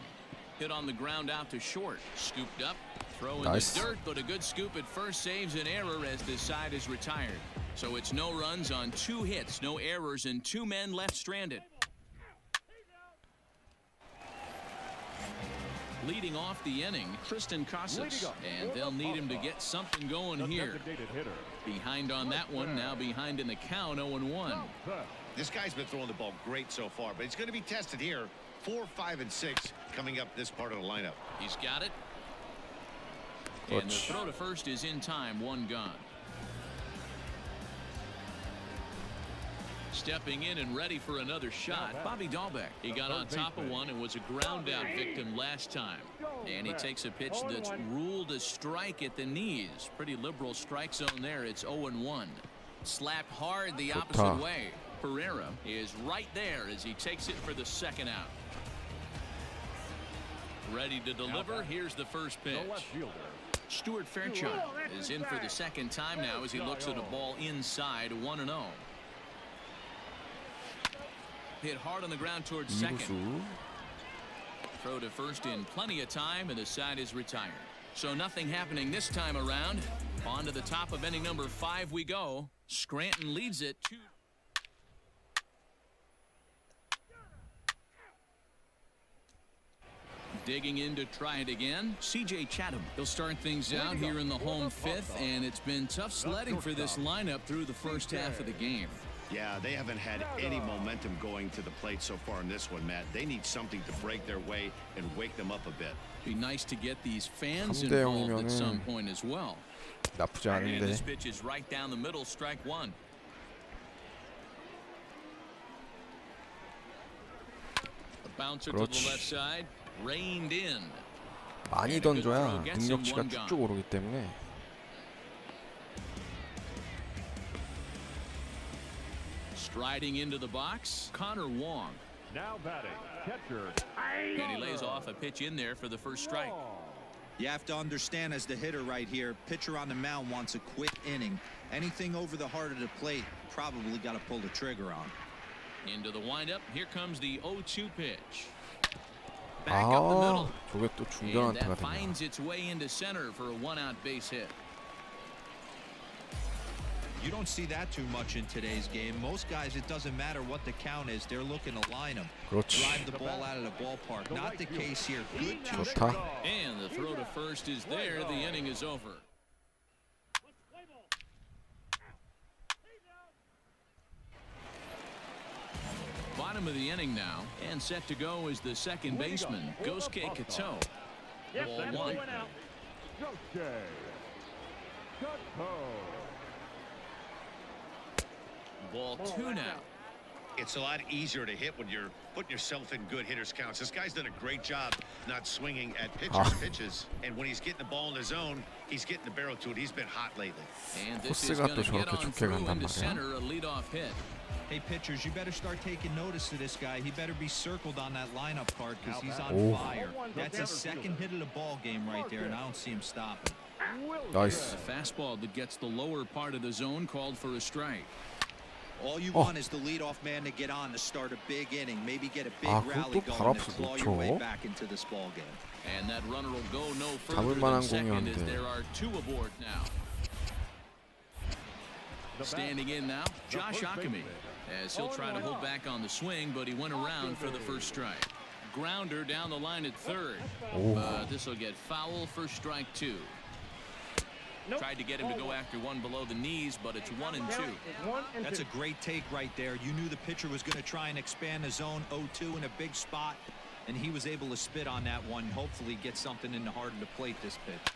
Hit on the ground out to short. Scooped up. Throw in Nice. the dirt, but a good scoop at first saves an error as this side is retired. So it's no runs on 2 hits, no errors, and 2 men left stranded. Leading off the inning, Tristan Casas, and they'll need him to get something going here. Behind on that one, now behind in the count, 0-1. This guy's been throwing the ball great so far, but he's going to be tested here. 4, 5, and 6 coming up this part of the lineup. He's got it. And the throw to first is in time, 1 gone. Stepping in and ready for another shot, Bobby Dahlbeck. He got on top of one and was a ground out victim last time. And he takes a pitch that's ruled a strike at the knees. Pretty liberal strike zone there. It's 0-1. Slapped hard the opposite way. Pereira is right there as he takes it for the second out. Ready to deliver. Here's the first pitch. Stuart Fairchild is in for the second time now as he looks at a ball inside, 1-0. Hit hard on the ground towards second. Throw to first in plenty of time, and the side is retired. So nothing happening this time around. On to the top of inning number 5 we go. Scranton leads it 2. Digging in to try it again, C.J. Chatham. He'll start things out here in the home 5th, and it's been tough sledding for this lineup through the first half of the game. Yeah, they haven't had any momentum going to the plate so far in this one, Matt. They need something to break their way and wake them up a bit. Be nice to get these fans involved at some point as well. 나쁘지 And 않은데. this pitch is right down the middle, strike 1. A bouncer to the left side, reined in. 많이 던져야 능력치가 쭉쭉 오르기 때문에. Striding into the box, Connor Wong. Now batting, catcher. And he lays off a pitch in there for the first strike. You have to understand, as the hitter right here, pitcher on the mound wants a quick inning. Anything over the heart of the plate, probably got to pull the trigger on. Into the windup, here comes the 0-2 pitch. Back up the middle. 저게 또 And 중견한테가 that 되냐. finds its way into center for a 1-out base hit. You don't see that too much in today's game. Most guys, it doesn't matter what the count is, they're looking to line them. 그렇지. Drive the ball out of the ballpark. Not the case here. Good two. 좋다. And the throw to first is there. The inning is over. Bottom of the inning now, and set to go is the second baseman, Gosuke Kato. Ball 1. Ball 2 now. It's a lot easier to hit when you're putting yourself in good hitters counts. This guy's done a great job not swinging at pitches. And when he's getting the ball in the zone, he's getting the barrel to it. He's been hot lately. And this is going to get on through into center, a leadoff hit. Hey, pitchers, you better start taking notice of this guy. He better be circled on that lineup card because he's on fire. That's his second hit of the ball game right there, and I don't see him stopping. 나이스. A fastball that gets the lower part of the zone called for a strike. All you want is the leadoff man to get on to start a big inning, maybe get a big rally 그것도 going 바로 to 앞에서 claw your way 놓쳐. back into this ball game. And that runner will go no 잡을 further 만한 than second as 공이었는데. there are 2 aboard now. Standing in now, Josh Akemi, as he'll try to hold back on the swing, but he went around for the first strike. Grounder down the line at third, but this will get foul for strike 2. Tried to get him to go after one below the knees, but it's 1-2. That's a great take right there. You knew the pitcher was going to try and expand the zone 0-2 in a big spot, and he was able to spit on that one. Hopefully get something in the heart of the plate this pitch.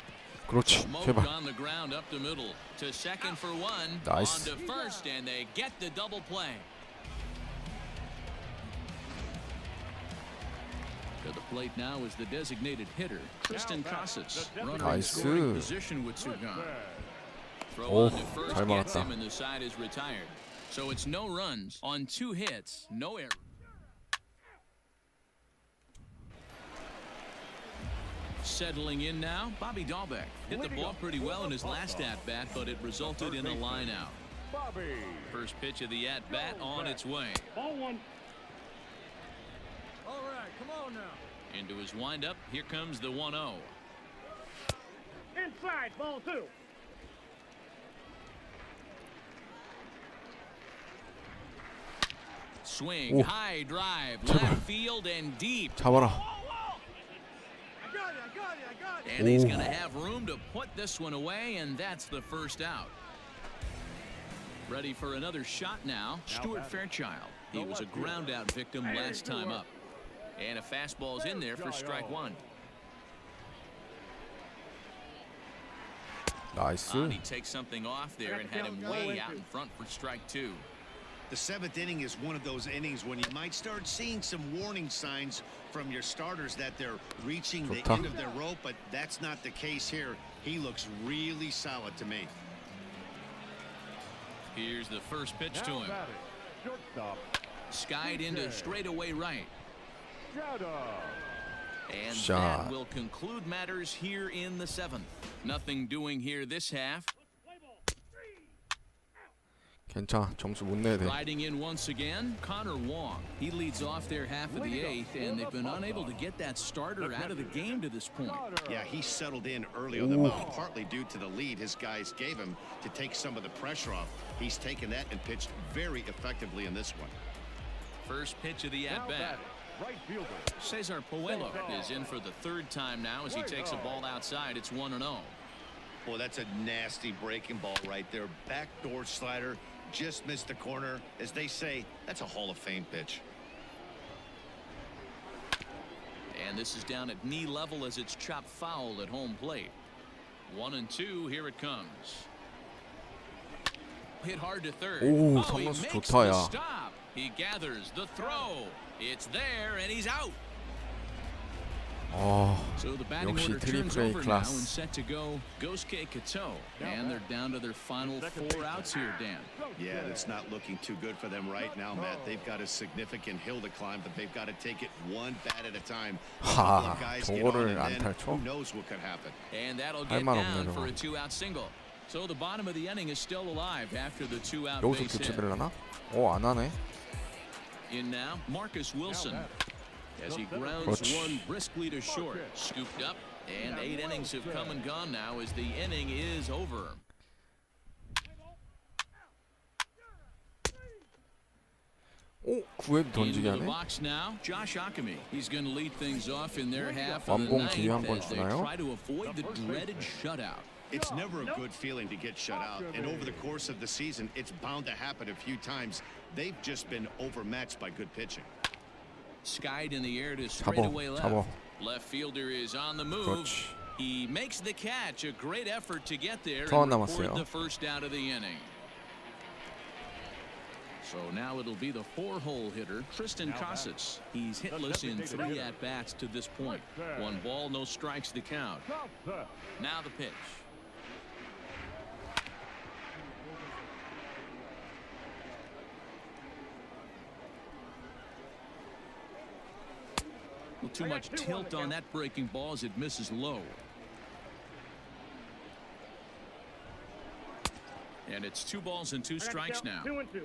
그렇지. Smoked 제발. on the ground up the middle to second for 1. Nice. On to first, and they get the double play. To the plate now is the designated hitter, Tristan Casas. Runner in Nice. scoring position with 2 gone. Throw Oh, on to first 잘 gets 막았다. him, and the side is retired. So it's no runs on 2 hits, no error. Settling in now, Bobby Dahlbeck hit the ball pretty well in his last at-bat, but it resulted in a line out. First pitch of the at-bat on its way. Ball 1. All right, come on now. Into his windup, here comes the 1-0. Inside, ball 2. Swing, 오. high drive, 제발. left field and deep. 잡아라. I got And he's going to have room to put this one away, and that's the first out. Ready for another shot now. Stuart Fairchild. He was a ground out victim last time up. And a fastball's in there for strike one. 나이스. He takes something off there and had him way out in front for strike two. The seventh inning is one of those innings when you might start seeing some warning signs from your starters that they're reaching the end of their rope, but that's not the case here. He looks really solid to me. Here's the first pitch to him. Skied into straightaway right. And that will conclude matters here in the seventh. Nothing doing here this half. 괜찮아. 점수 못 내야 돼. Riding in once again, Connor Wong. He leads off their half of the eighth, and they've been unable to get that starter out of the game to this point. Yeah, he settled in early on the mound, partly due to the lead his guys gave him to take some of the pressure off. He's taken that and pitched very effectively in this one. First pitch of the at-bat. Cesar Puello is in for the third time now as he takes a ball outside. It's 1-0. Boy, that's a nasty breaking ball right there. Backdoor slider, just missed the corner. As they say, that's a Hall of Fame pitch. And this is down at knee level as it's chopped foul at home plate. 1-2, here it comes. Hit hard to third. 오, he 삼루수 makes 좋다, the 야. stop. He gathers the throw. It's there, and he's out. So the batting 역시 order turns 트리플 A over now and 클래스. set to go Gosuke Kato. And they're down to their final 4 outs here, Dan. Yeah, it's not looking too good for them right now, Matt. They've got a significant hill to climb, but they've got to take it one bat at a time. 하, 저거를 and then 안타를 쳐? who knows what could happen. And that'll get 말 down 없네, for a 저거. 2-out single. So the bottom of the inning is still alive after the 2-out 여기서 base hit. 교체되려나? 안 하네. In now, Marcus Wilson. As he grounds 그렇지. one briskly to short. Scooped up, and 8 innings have come and gone now as the inning is over. 오, 9회도 던지게 Into the 하네. box now, Josh Akemi. He's going to lead things off in their half of the 완봉 ninth 기회 한번 as they 주나요? try to avoid the dreaded shutout. It's never a good feeling to get shut out, and over the course of the season, it's bound to happen a few times. They've just been overmatched by good pitching. Skied in the air to straightaway left. 잡아. Left fielder is on the move. 그렇지. He makes the catch. A great effort to get there 더 and 남았어요. record the first out of the inning. So now it'll be the 4-hole hitter, Tristan Casas. He's hitless in 3 at-bats to this point. 1 ball, no strikes the count. Now the pitch. Well, too much tilt on that breaking ball as it misses low. And it's 2 balls and 2 strikes now. 2-2.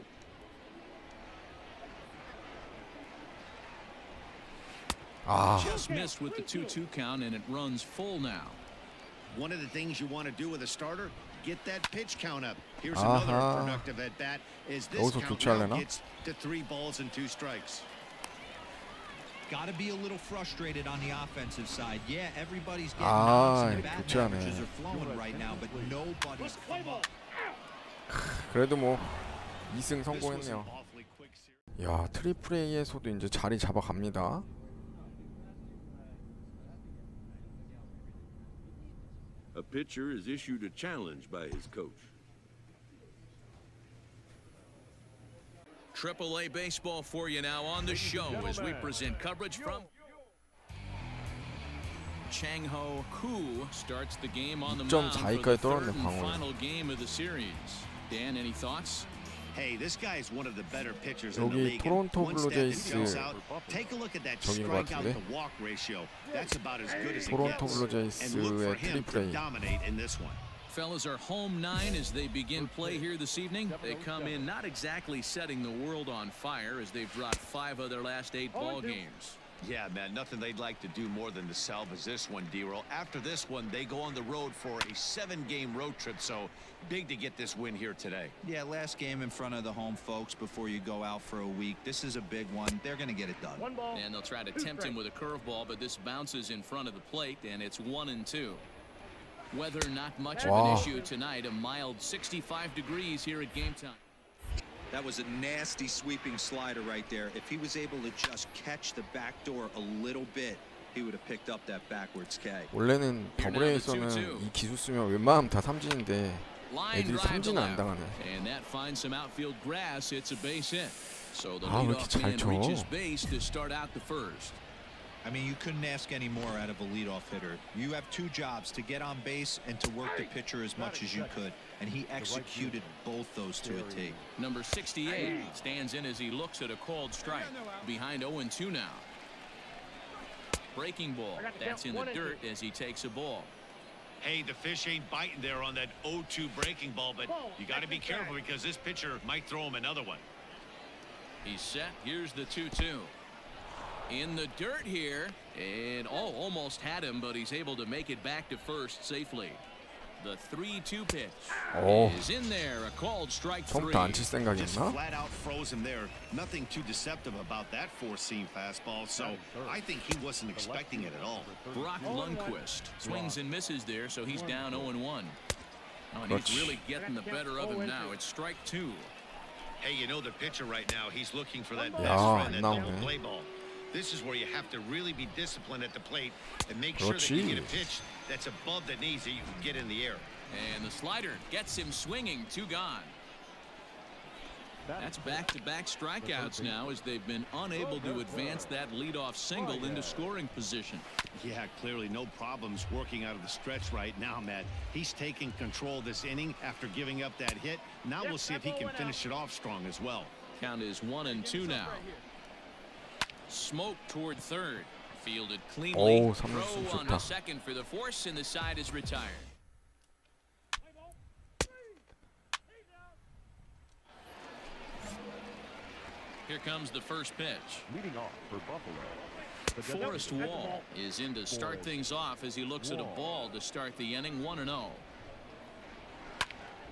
Just missed with the 2-2 count, and it runs full now. One of the things you want to do with a starter, get that pitch count up. Here's another productive at bat. Is this 여기서 count 교체하려나? now gets to 3 balls and 2 strikes. Got to be a little frustrated on the offensive side. Yeah, everybody's getting 아, knocks and the bat 교체하네. averages are flowing right now, but nobody's come up. 그래도 뭐 2승 This was an 성공했네요. awfully quick series. 야, 트리플 A에서도 이제 자리 잡아갑니다. A pitcher is issued a challenge by his coach. AAA baseball for you now on the show as we present coverage from Chang-Ho Koo starts the game on the mound for the 2.4까지 third 떨어졌네, and 방어를. final game of the series. Dan, any thoughts? Hey, this guy is one of the better pitchers in the 여기 league. 토론토 Once that 블루제이스 jumps out, take a look at that 적인 것 strikeout 같은데? to walk ratio. That's about as good as it 토론토 gets. And look for 블루제이스의 him 트리플 to A. dominate in this one. Fellas are home 9 as they begin play here this evening. They come in not exactly setting the world on fire as they've dropped 5 of their last 8 ball games. Yeah, man, nothing they'd like to do more than to salvage this one, D-Roll. After this one, they go on the road for a 7-game road trip, so big to get this win here today. Yeah, last game in front of the home folks before you go out for a week. This is a big one. They're going to get it done. And they'll try to tempt him with a curveball, but this bounces in front of the plate, and it's 1-2. Weather not much of an issue tonight. A mild 65 degrees here at game time. That was a nasty sweeping slider right there. If he was able to just catch the back door a little bit, he would have picked up that backwards K. 원래는 더블A에서는 이 기수 쓰면 웬만하면 다 삼진인데 애들이 삼진을 안 당하네. And that finds some outfield grass. It's a base hit. So the 왜 이렇게 leadoff 잘 man 쳐? reaches base to start out the first. I mean, you couldn't ask any more out of a leadoff hitter. You have two jobs, to get on base and to work the pitcher as much as you could. And he executed both those to a T. Number 68 stands in as he looks at a called strike. Behind 0-2 now. Breaking ball. That's in the dirt as he takes a ball. Hey, the fish ain't biting there on that 0-2 breaking ball, but you got to be careful because this pitcher might throw him another one. He's set. Here's the 2-2. In the dirt here, and almost had him, but he's able to make it back to first safely. The 3-2 pitch is in there. A called strike 3. 처음부터 안 칠 Just 생각이었나? flat out froze him there. Nothing too deceptive about that four-seam fastball, so I think he wasn't expecting it at all. Brock Lundquist swings and misses there, so he's down 0-1. And he's really getting the better of him now. It's strike 2. Hey, you know the pitcher right now, he's looking for that best 야, friend, that 나오네. double play ball. This is where you have to really be disciplined at the plate and make sure that you 그렇지. get a pitch that's above the knees that you can get in the air. And the slider gets him swinging. 2 gone. That's back-to-back strikeouts now as they've been unable to advance that leadoff single into scoring position. Yeah, clearly no problems working out of the stretch right now, Matt. He's taking control this inning after giving up that hit. Now we'll see if he can finish it off strong as well. Count is 1-2 now. Smoke toward third. Fielded cleanly. 오, 삼루수 Throw on 좋다. the second for the force, and the side is retired. Here comes the first pitch. Leading off for Buffalo. Forrest Wall is in to start things off as he looks at a ball to start the inning. 1-0.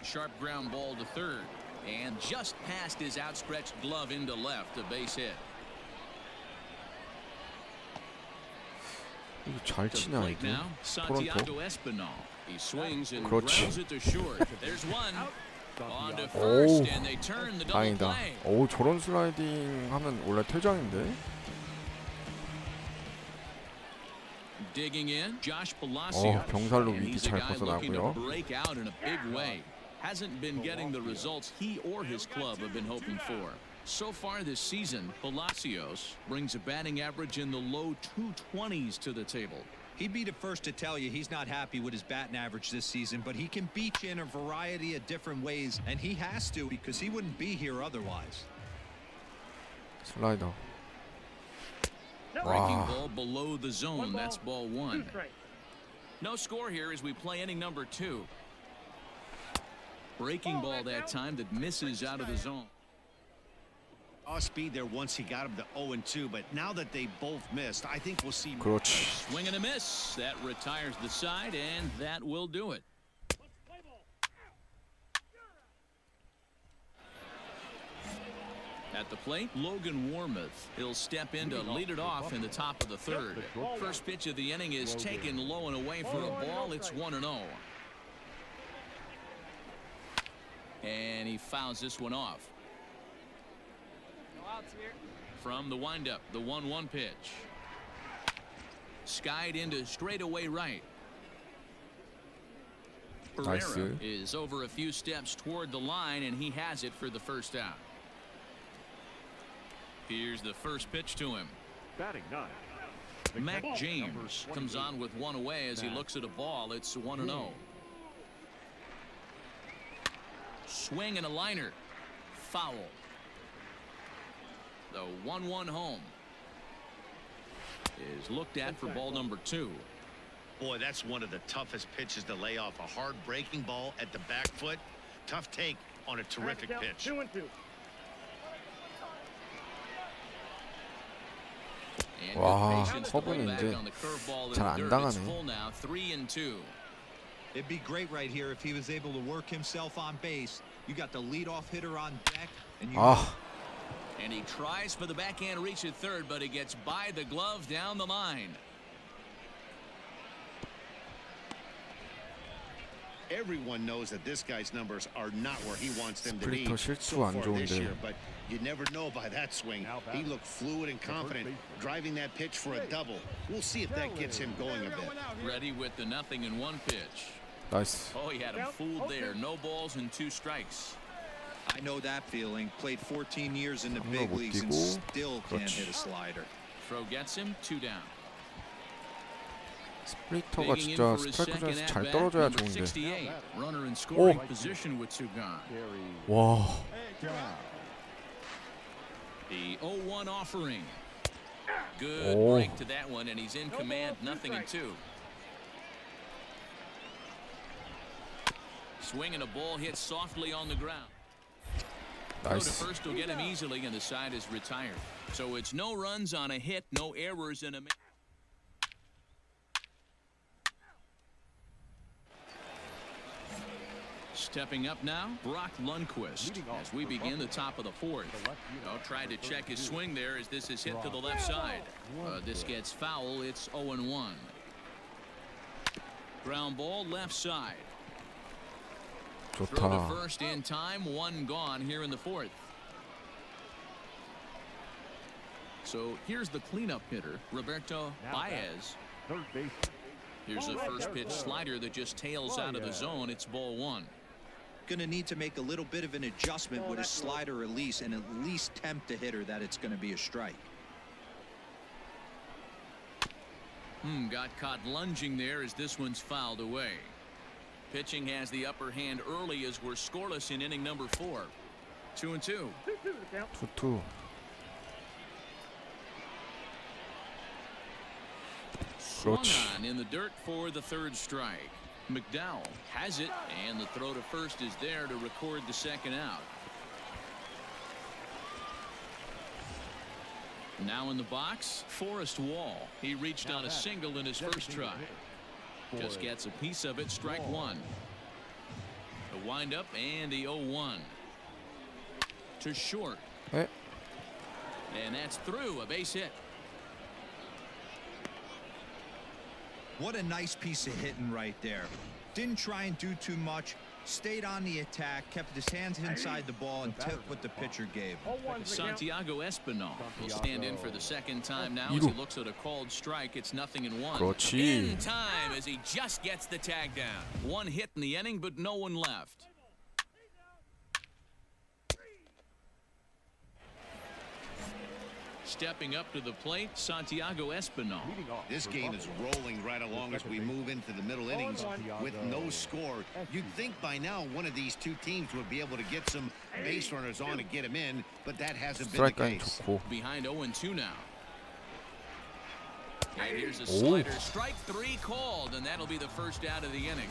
Sharp ground ball to third, and just past his outstretched glove into left. A base hit. 이거 잘 To the 치냐 plate 이게? now, Santiago 토론토? Espinal. He swings and 그렇지. grounds it to short. There's one. On to 오, first, and they turn the double 다행이다. play. 오, 저런 슬라이딩 하면 원래 퇴장인데? Digging in, Josh Palacios. 병살로 And 위기 he's a 잘 guy looking to 벗어나고요. break out in a big way. Hasn't been getting the results he or his club have been hoping for. So far this season, Palacios brings a batting average in the low 220s to the table. He'd be the first to tell you he's not happy with his batting average this season, but he can beat you in a variety of different ways, and he has to because he wouldn't be here otherwise. 슬라이더. Breaking 와. ball below the zone. That's ball 1. No score here as we play inning number 2. Breaking ball that time that misses out of the zone. Off speed there once he got him to 0-2, but now that they both missed, I think we'll see. 그렇지. Swing and a miss. That retires the side, and that will do it. At the plate, Logan Warmoth. He'll step in to lead it off in the top of the third. First pitch of the inning is taken low and away for a ball. It's 1-0. And he fouls this one off. From the windup, the 1-1 pitch. Skied into straightaway right. Pereira 나이스. is over a few steps toward the line, and he has it for the first out. Here's the first pitch to him. Batting 9. Mac James comes on with one away as he looks at a ball. It's 1-0. Swing and a liner. Foul. The 1-1 home is looked at for ball number 2. Boy, that's one of the toughest pitches to lay off. A hard breaking ball at the back foot. Tough take on a terrific pitch. 2-2. And 와, good patience to 허브는 hold back 이제 on the curveball in 잘 the 안 dirt. It's 당하네. full now, 3-2. It'd be great right here if he was able to work himself on base. You got the leadoff hitter on deck, and you 아, And he tries for the backhand reach at third, but he gets by the glove down the line. Everyone knows that this guy's numbers are not where he wants them to be 스플리터 실수 so 안 far this 좋은데. year, but you never know by that swing. He looked fluid and confident, driving that pitch for a double. We'll see if that gets him going a bit. Ready with the 0-1 pitch. 나이스. Oh, he had him fooled there. No balls and 2 strikes. I know that feeling. Played 14 years in the big 못 leagues and 뛰고. still can't 그렇지. hit a slider. Throw gets him, 2 down. 스플리터가 Digging in 진짜 for his 스트라이크 second 존에서 잘 at-bat, 떨어져야 number 좋은데. 68. Runner in scoring 오. position with 2 gone. 와, The 0-1 offering. Good 오. break to that one, and he's in command, 0-2. Swinging a ball hit softly on the ground. Throw to 나이스. first will get him easily, and the side is retired. So it's no runs on a hit, no errors in a. Stepping up now, Brock Lundquist, as we begin the top of the 4th. Oh, tried to check his swing there as this is hit to the left side. This gets foul. It's 0-1. Ground ball left side. Throw to 좋다. first in time. 1 gone here in the 4th. So here's the cleanup hitter, Roberto Baez. Here's a first pitch slider that just tails out of the zone. It's ball 1. Going to need to make a little bit of an adjustment with his slider release and at least tempt the hitter that it's going to be a strike. Got caught lunging there as this one's fouled away. Pitching has the upper hand early as we're scoreless in inning number 4. 2-2. 2-2. Swung 그렇지. on in the dirt for the 3rd strike. McDowell has it, and the throw to first is there to record the 2nd out. Now in the box, Forrest Wall. He reached on a single in his first try. Just gets a piece of it, strike 1. The windup and the 0-1. To short. 에? And that's through, a base hit. What a nice piece of hitting right there. Didn't try and do too much. Stayed on the attack, kept his hands inside the ball, and took what the pitcher gave him. Santiago Espinal will stand in for the 2nd time now as 이루. he looks at a called strike. It's 0-1. 그렇지. In time as he just gets the tag down. 1 hit in the inning, but no one left. Stepping up to the plate, Santiago Espinal. This game is rolling right along as we move into the middle innings with no score. You'd think by now one of these 2 teams would be able to get some base runners on to get him in, but that hasn't been the 스트라이크는 case. 좋고. Behind 0-2 now. And here's a slider. Strike 3 called, and that'll be the first out of the inning.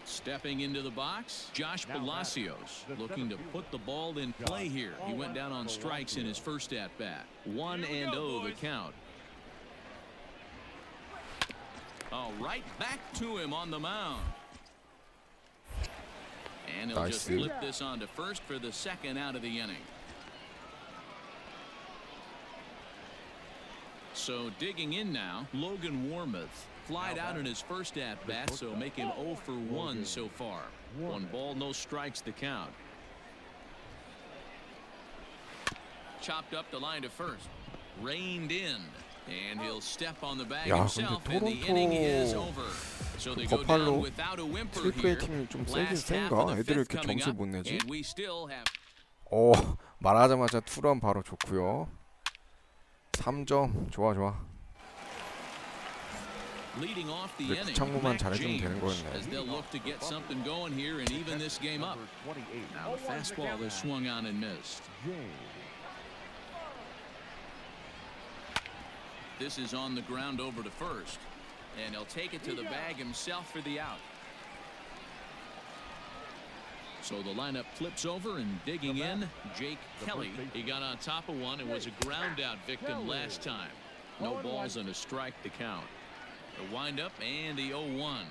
Stepping into the box, Josh Palacios looking to put the ball in play here. He went down on strikes in his first at-bat. 1-0 the count. Oh, right back to him on the mound. And he'll just Nice. flip this on to first for the 2nd out of the inning. So digging in now, Logan Warmoth. Flied out in his first at-bat, so make him 0 for 1 so far. 1 ball, no strikes the count. Chopped up the line to first. Reined in. And he'll step on the bag 야, himself, 근데 and the inning is 토론토 over. So they 그 go down 버팔로 without a whimper 트리플 A here. 팀이 좀 세긴 Last half 센가? of the 애들을 5th 이렇게 coming 점수를 up, 못 내지? and we still have. 말하자마자 투런 바로 좋고요. 3점. 좋아 좋아. Leading off the 근데 inning, 구창모만 Mac 잘해주면 되는 James, 거였네. as they'll look to get something going here and even this game up. Now the fastball is swung on and missed. This is on the ground over to first, and he'll take it to the bag himself for the out. So the lineup flips over and digging in, Jake Kelly. He got on top of one and was a ground out victim last time. No balls and a strike to count. The windup and the 0-1.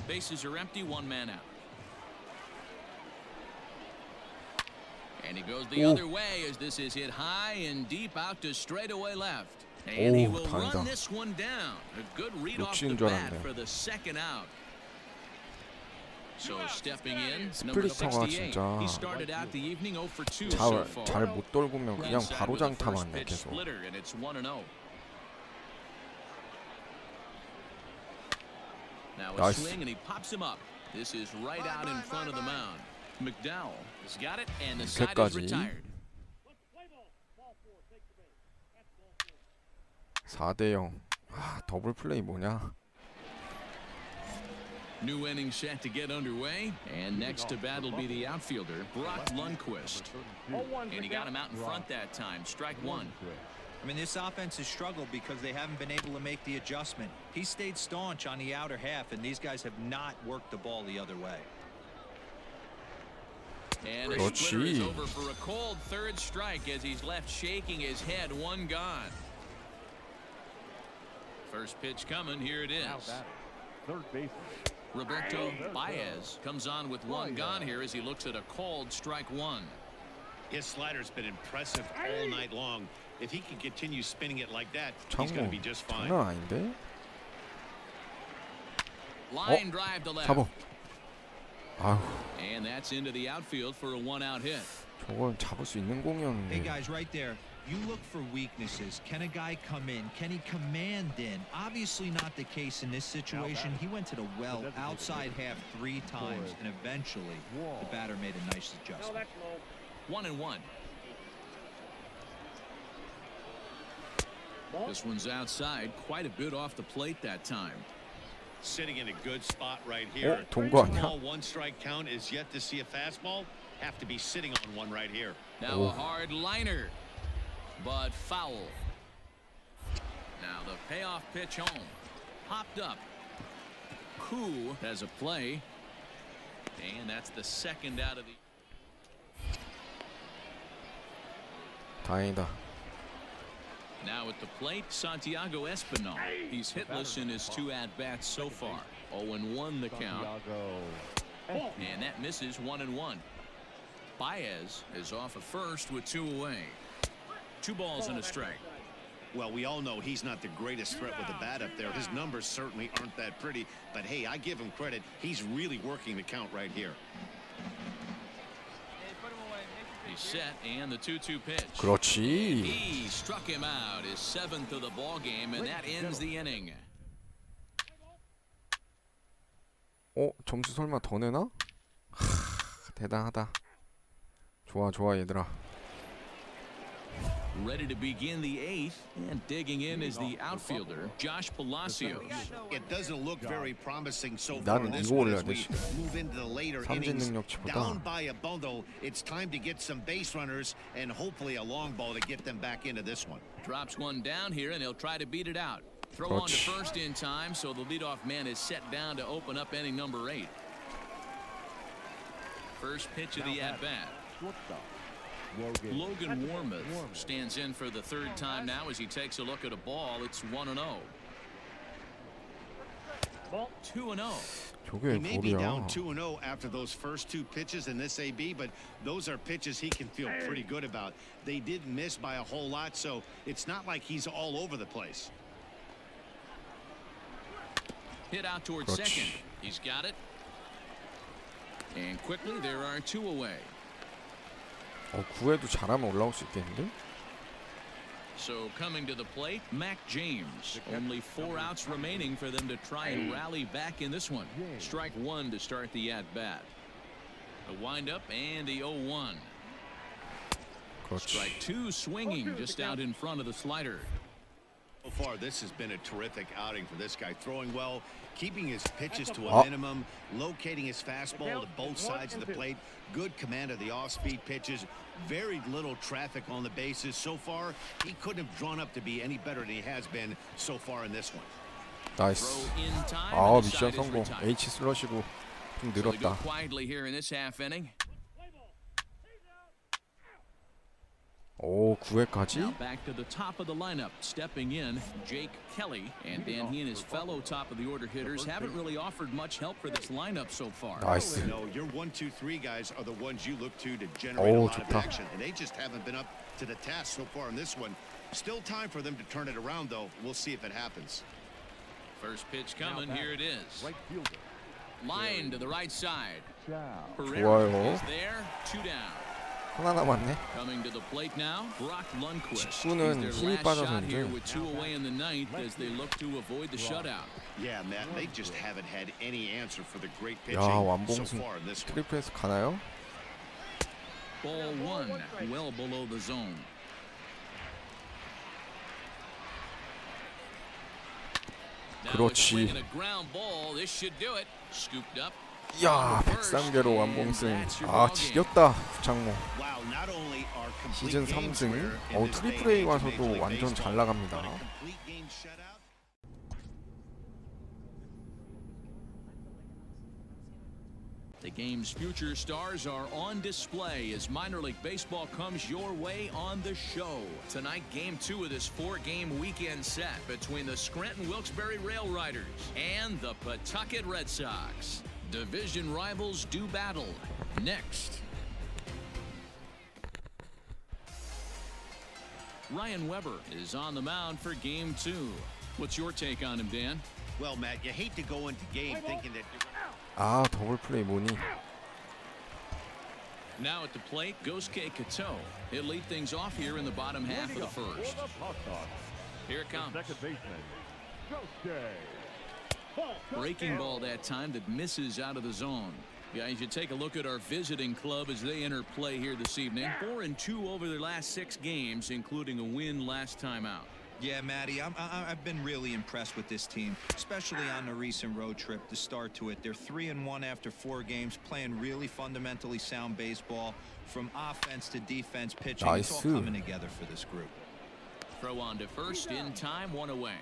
Bases are empty, one man out. And he goes the other way as this is hit high and deep out to straightaway left. And he will run this one down. A good read off the bat for the second out. So stepping in, number 68. He started out the evening 0 for 2 so far. 잘 못 돌고면 그냥 바로 장타 맞네 계속. And it's 1-0. Now a swing and he pops him up. This is right out in front of the mound. McDowell has got it and the side is retired. 4대0. 아, 더블 플레이 뭐냐? New inning set to get underway, and next to bat will be the outfielder Brock Lundquist. And he got him out in front that time. Strike one. I mean, this offense has struggled because they haven't been able to make the adjustment. He stayed staunch on the outer half, and these guys have not worked the ball the other way. And the splitter is over for a cold third strike as he's left shaking his head. One gone. First pitch coming. Here it is. Third base. Roberto Baez comes on with one gone here as he looks at a called strike one. His slider's been impressive all night long. If he can continue spinning it like that, he's going to be just fine. 장난 아닌데? Line drive to left. 잡어. 아휴. And that's into the outfield for a one-out hit. 저건 잡을 수 있는 Hey 공이었는데. guys, right there. You look for weaknesses. Can a guy come in? Can he command in? Obviously not the case in this situation. He went to the well outside half 3 times, and eventually the batter made a nice adjustment. 1-1. This one's outside, quite a bit off the plate that time. Sitting in a good spot right here. 동거 아니야? Small one strike count is yet to see a fastball. Have to be sitting on one right here. Now a hard liner, but foul. Now the payoff pitch home. Popped up. Koo has a play. And that's the second out of the... 다행이다. Now at the plate, Santiago Espinal. He's hitless in his 2 at-bats so far. 0-1 the count. And that misses 1-1. Baez is off at first with 2 away. 2 balls and a strike. Well, we all know he's not the greatest threat with the bat up there. His numbers certainly aren't that pretty. But hey, I give him credit. He's really working the count right here. He's set and the 2-2 pitch. 그렇지. He struck him out, his 7th of the ball game, and that ends the inning. 점수 설마 더 내나? 하, 대단하다. 좋아 좋아 얘들아. Ready to begin the 8th, and digging in is the outfielder Josh Palacios. It doesn't look very promising so far in 난 this 이거 one 올려야 as we 돼. move into the later 삼진 innings. 능력치보다. Down by a bundle, it's time to get some base runners and hopefully a long ball to get them back into this one. Drops one down here, and he'll try to beat it out. Throw on to first in time, so the leadoff man is set down to open up inning number 8. First pitch of the at-bat. Logan Warmoth stands in for the 3rd time now as he takes a look at a ball. It's 1-0. 2-0. He may be down 2-0 after those first 2 pitches in this AB, but those are pitches he can feel pretty good about. They didn't miss by a whole lot, so it's not like he's all over the place. Hit out towards second. He's got it. And quickly there are 2 away. 9회도 잘하면 올라올 수 있겠는데? So coming to the plate, Mac James. Only 4 outs remaining for them to try and rally back in this one. Strike 1 to start the at-bat. The windup and the 0-1. Strike 2 swinging just out in front of the slider. So far, this has been a terrific outing for this guy. Throwing well, keeping his pitches to a minimum, locating his fastball to both sides of the plate. Good command of the off-speed pitches. Very little traffic on the bases. So far, he couldn't have drawn up to be any better than he has been so far in this one. 나이스. Throw in time, 아, and the 미션 side is 성공. retired. H 슬러시고 좀 So they go 늘었다. quietly here in this half inning. 오, 9회까지? Now back to the top of the lineup, stepping in, Jake Kelly. And Dan, he and his fellow top of the order hitters haven't really offered much help for this lineup so far. 나이스. No, your 1, 2, 3 guys are the ones you look to generate a 오, lot of 좋다. action, and they just haven't been up to the task so far in this one. Still time for them to turn it around, though. We'll see if it happens. First pitch coming, here it is. Right fielder. Line to the right side. Pereira 좋아요. is there, 2 down. 하나 남았네. Coming to the plate now, Brock Lundquist. 직구는 He's 힘이 their last 빠져서 shot here 이제 with 2 away in the ninth as they look to avoid the shutout. Yeah, Matt, they just haven't had any answer for the great 야, pitching so 완봉승 far in this one. 트리플에서 가나요? Ball 1, well below the zone. Now 그렇지. it's swinging a ground ball. This should do it. Scooped up. 이야, 103개로 완봉승. 아, 지렸다. 구창모. Wow, not only are complete 시즌 games 3승. rare in this day and 트리플 A age of 와서도 Major League 완전 Baseball, 잘 나갑니다. but a complete game shutout? The game's future stars are on display as minor league baseball comes your way on the show. Tonight, game 2 of this 4-game weekend set between the Scranton-Wilkes-Barre Rail Riders and the Pawtucket Red Sox. Division rivals do battle. Next. Ryan Weber is on the mound for game 2. What's your take on him, Dan? Well, Matt, you hate to go into game thinking that you're 아, 더블 플레이 뭐니? Now at the plate, Gosuke Kato. He'll lead things off here in the bottom half of the first. Here it comes. Second baseman. Breaking ball that time that misses out of the zone. Guys, you take a look at our visiting club as they enter play here this evening. 4-2 over their last 6 games, including a win last time out. Yeah, Matty, I've been really impressed with this team, especially on the recent road trip, the start to it. They're 3-1 after 4 games, playing really fundamentally sound baseball, from offense to defense, pitching. It's all 나이스. coming together for this group. Throw on to first, in time, 1 away.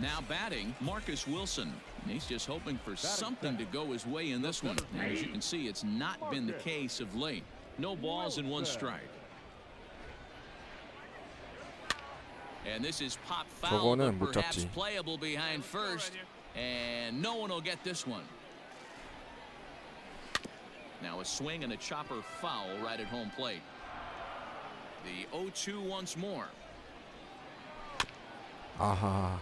Now batting, Marcus Wilson. He's just hoping for something to go his way in this one. And as you can see, it's not been the case of late. No balls and 1 strike. And this is pop foul, 저거는 but 못 perhaps 잡지. playable behind first. And no one will get this one. Now a swing and a chopper foul right at home plate. The 0-2 once more. 아하.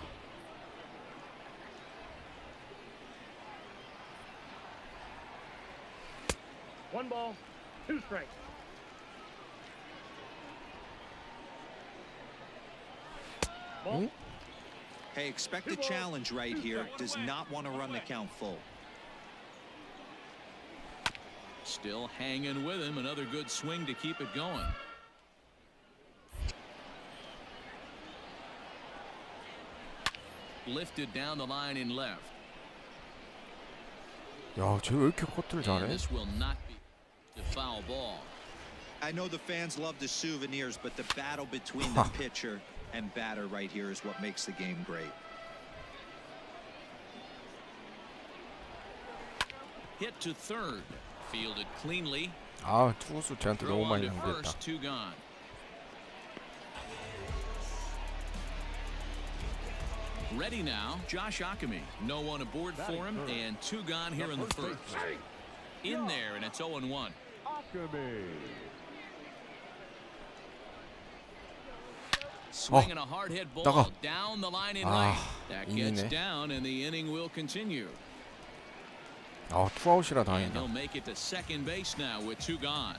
One ball, 2 strikes. 응? Hey, expect a challenge right here. Does not want to run the count full. Still hanging with him. Another good swing to keep it going. Lifted down the line in left. 야, 쟤 왜 이렇게 커트를 And 잘해? this will not be the foul ball. I know the fans love the souvenirs, but the battle between the pitcher and batter right here is what makes the game great. Hit to third. Fielded cleanly. 아, 투수 쟤한테 Throw 너무 on 많이 to 당겼다. first, 2 gone. Ready now, Josh Akemi. No one aboard for him, and 2 gone here in the first. In there, and it's 0-1. Swinging a hard hit ball 나가. down the line in 아, right. That gets 인이네. down, and the inning will continue. 아, 투아웃이라 And 다행이다. he'll make it to second base now with 2 gone.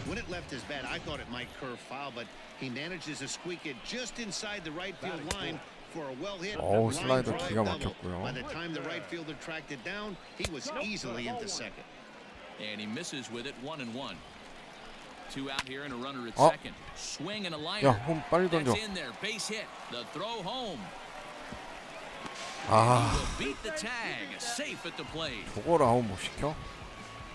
When it left his bat, I thought it might curve foul, but he manages to squeak it just inside the right field line for a well-hit 어우, line 슬라이더 drive 기가 double. 막혔고요. By the time the right fielder tracked it down, he was easily into second. And he misses with it, 1-1. Two out here and a runner at 어? second. Swing and a 야, liner. 홈 빨리 던져. That's in there. Base hit. The throw home. 아, Will beat the tag. Safe at the plate. 저걸 아웃 못 시켜?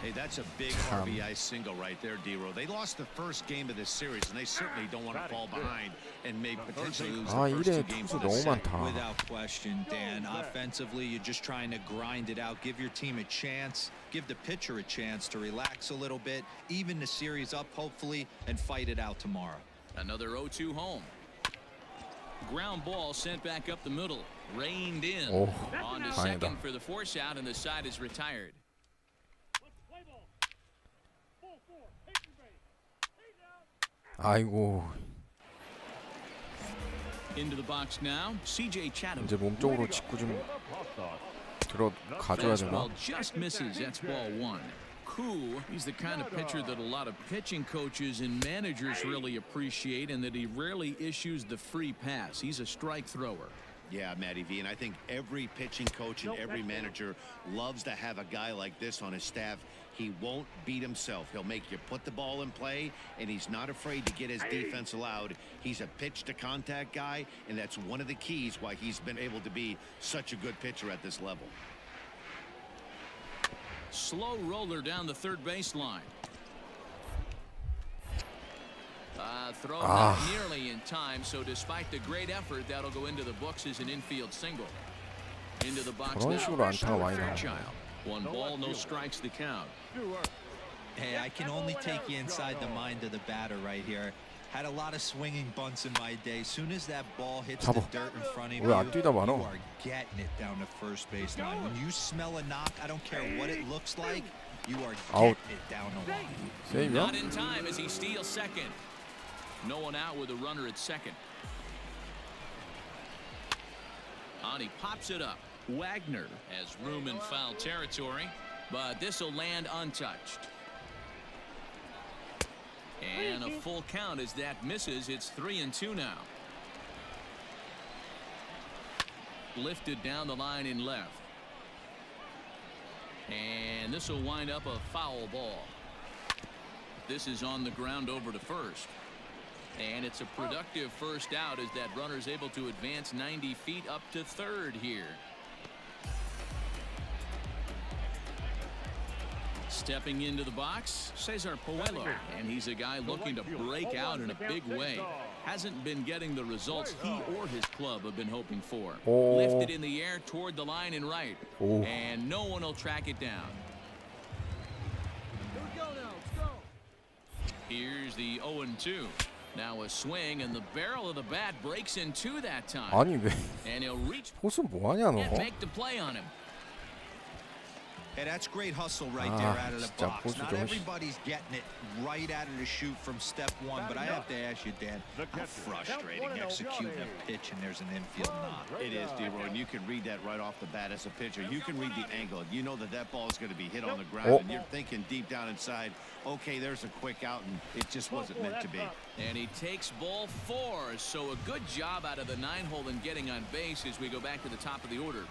Hey, that's a big RBI single right there, D-Row. They lost the first game of this series, and they certainly don't want to fall behind and may potentially lose 아, the first 이래 two games 투수 of the 너무 series. 많다. Without question, Dan. Offensively, you're just trying to grind it out, give your team a chance, give the pitcher a chance to relax a little bit, even the series up, hopefully, and fight it out tomorrow. Another 0-2 home. Ground ball sent back up the middle. Reined in. 오, On to 다행이다. second for the force out, and the side is retired. 아이고, Into the box now. CJ Chatham. 이제 몸쪽으로 직구 좀 들어가줘야 되나? Fastball just misses. That's ball one. Koo, he's the kind of pitcher that a lot of pitching coaches and managers really appreciate, and that he rarely issues the free pass. He's a strike thrower. Yeah, Matty V, and I think every pitching coach and every manager loves to have a guy like this on his staff. He won't beat himself. He'll make you put the ball in play, and he's not afraid to get his defense allowed. He's a pitch-to-contact guy, and that's one of the keys why he's been able to be such a good pitcher at this level. Slow roller down the third baseline. Throw not nearly in time, so despite the great effort, that'll go into the books as an infield single. Into the box 그런 now. 식으로 안타가 많이 나와. Fairchild. One ball, no strikes to count. Hey, I can only take you inside the mind of the batter right here. Had a lot of swinging bunts in my day. Soon as that ball hits the 잡아. dirt in front of 왜 안 you, 뛰다 말아? you are getting it down the first baseline. When you smell a knock, I don't care what it looks like, you are 아웃. getting it down the line. 세이브야? Not in time as he steals second. No one out with a runner at second. On he pops it up. Wagner has room in foul territory, but this will land untouched. And a full count as that misses. It's 3-2 now. Lifted down the line in left. And this will wind up a foul ball. This is on the ground over to first. And it's a productive first out as that runner's able to advance 90 feet up to third here. Stepping into the box, Cesar Puello, and he's a guy looking to break out in a big way. Hasn't been getting the results he or his club have been hoping for. Oh. Lifted in the air toward the line and right, Oh. and no one will track it down. Here we go now. Let's go. Here's the 0-2. Now a swing, and the barrel of the bat breaks in two that time. 아니 왜 And he'll reach 포수 뭐하냐 너? and make the play on him. Hey, that's great hustle right there out of the 진짜 box. 포수 Not 좀 everybody's getting it right out of the chute from step one, but I have to ask you, Dan, how frustrating executing a pitch and there's an infield knock. It is, D-Roy, and you can read that right off the bat as a pitcher. You can read the angle. You know that that ball is going to be hit on the ground, Oh. and you're thinking deep down inside, okay, there's a quick out, and it just wasn't meant to be. And he takes ball four. So a good job out of the 9-hole in getting on base as we go back to the top of the order.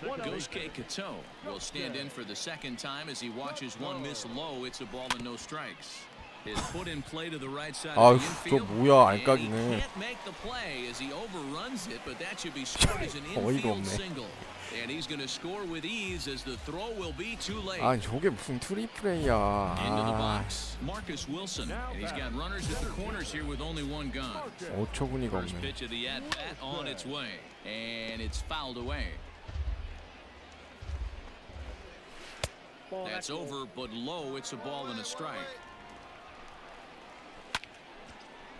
Gosuke Kato will stand in for the second time as he watches one miss low. It's a ball and no strikes. Is put in play to the right side 아휴, of the 저 infield. 뭐야, And he 알까기네. can't make the play as he overruns it, but that should be scored as an 어이가 infield 없네. single. And he's going to score with ease as the throw will be too late. 아니 저게 무슨 트리플레이야. Into the 아, box, Marcus Wilson, and he's got runners at the corners here with only one gone. 어처구니가 First 없네. pitch of the at-bat on its way, and it's fouled away. That's over, but low. It's a ball and a strike.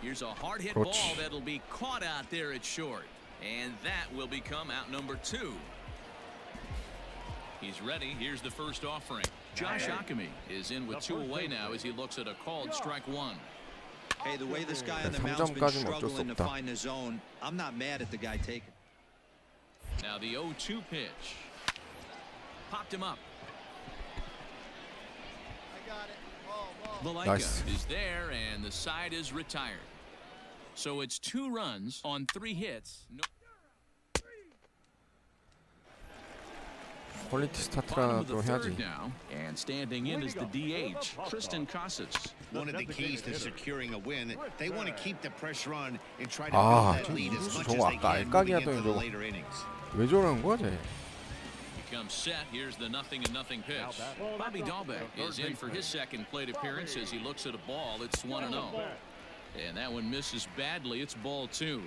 Here's a hard hit 그렇지. ball that'll be caught out there at short, and that will become out number 2. He's ready. Here's the first offering. Josh Ockamy is in with 2 away now as he looks at a called strike 1. Hey, the way this guy on the 네, mound's been 3점까지는 어쩔 수 struggling to 없다. find the zone, I'm not mad at the guy taking. Now the 0-2 pitch. Popped him up. Valaika Nice. is there, and the side is retired. So it's 2 runs on 3 hits. No 퀄리티 Bottom of the 스타트라도 third 해야지. now, and standing in is the DH, Tristan Casas. One of the keys to securing a win, they want to keep the pressure on and try to build 아, that 저 lead as 이루수 much 저거 as they 아까 can 알까기 moving into 하더니 the 저거 later innings. 왜 저러는 거야, 쟤? Becomes set. Here's the 0-0 pitch. Bobby Dahlbeck is in for his second plate appearance as he looks at a ball. It's 1-0. And that one misses badly. It's ball 2.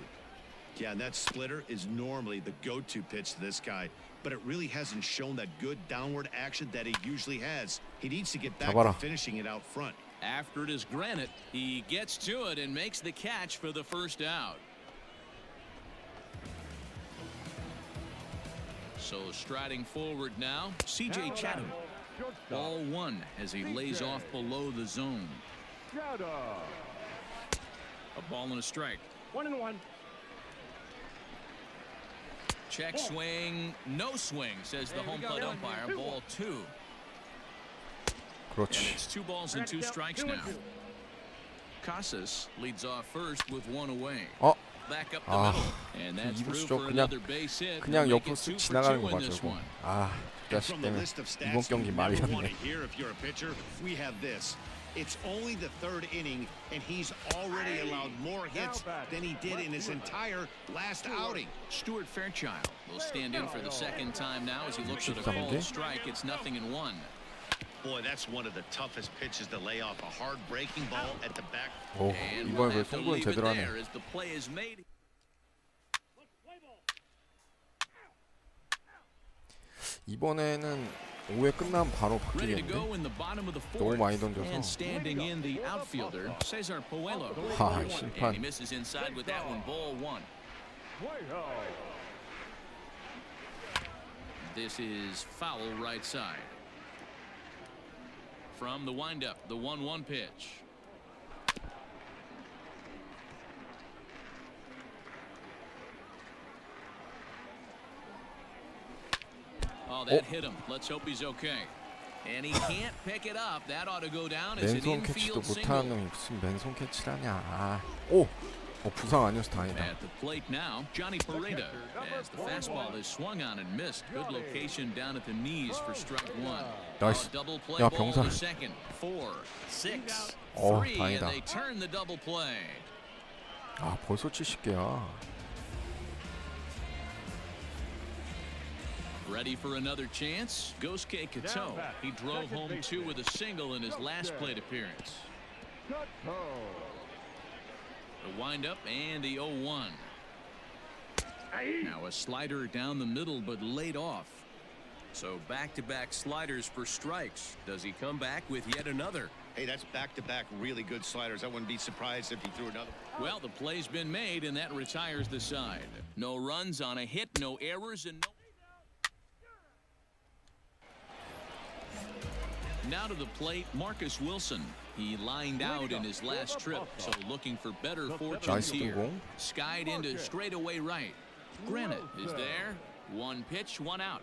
Yeah, and that splitter is normally the go-to pitch to this guy, but it really hasn't shown that good downward action that he usually has. He needs to get back 잡아라. to finishing it out front. After it is granted, he gets to it and makes the catch for the first out. So striding forward now, C.J. Chatham. Ball 1 as he lays off below the zone. A ball and a strike. 1-1. Check swing, no swing, says the home plate umpire. Ball 2. And 그렇지. it's 2 balls and 2 strikes now. Casas leads off first with 1 away. 어? Back up the 아, middle. And that's 이루수 through 저 for 그냥 another base hit. 그냥 They'll make 옆으로 it 2 쓱 for 지나가는 2 거 in 맞죠, this 이거. one. 아, 저 자식 From the 때문에 list of 이번 stats 경기 you 말이 never 안 want to 돼. hear if you're a pitcher, we have this. It's only the 3rd inning, and he's already allowed more hits than he did in his entire last outing. Stuart Fairchild will stand in for the second time now as he looks at a 63 개? called strike. It's 0-1. Boy, that's one of the toughest pitches to lay off, a hard breaking ball at the back. 오, And 이번에 we'll 그 have to 송구는 leave it 제대로 하네. there as the play is made. 이번에는 5회 끝나면 바로 Ready to 바뀌겠는데? go in the bottom of the 너무 4th. 많이 던져서. And standing in the outfielder, Cesar Puello. 하, And he 심판. misses inside with that one. Ball 1. This is foul right side. From the windup, the 1-1 pitch. Oh, that hit him. Let's hope he's okay. And he can't pick it up. That ought to go down as an 맨손 캐치도 infield 못하는 single. 놈이 무슨 맨손 캐치라냐. 아. 오! 부상 아니어서 다행이다. At the plate now, Johnny Pareda, as the fastball is swung on and missed. Good location down at the knees for strike 1. 나이스. A double play 야, ball 병살. to second. 4, 6, 어, 3, and 다행이다. they turn the double play. 아, 벌써 70개야. Ready for another chance? Gosuke Kato. He drove home 2 with a single in his last plate appearance. The windup and the 0-1. Now a slider down the middle, but laid off. So back-to-back sliders for strikes. Does he come back with yet another? Hey, that's back-to-back really good sliders. I wouldn't be surprised if he threw another. Well, the play's been made, and that retires the side. No runs on a hit, no errors, and no... Now to the plate, Marcus Wilson. He lined out in his last trip, so looking for better fortunes 나이스 here. 뜬공. Skied into straightaway right. Granite is there. 1 pitch, 1 out.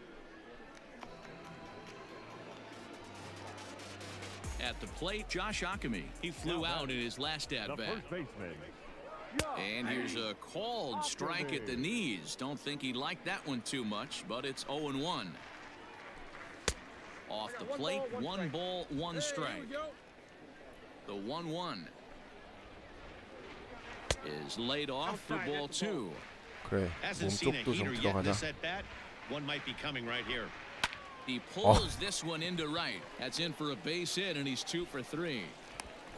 At the plate, Josh Ockamy. He flew out in his last at-bat. And here's a called strike at the knees. Don't think he liked that one too much, but it's 0-1. Off the plate, 1 ball, 1 strike. The 1-1 is laid off for ball 2. 그래, Hasn't seen a 몸쪽도 좀 heater yet in 들어가자. this at-bat. One might be coming right here. He pulls this one into right. That's in for a base hit, and he's 2 for 3.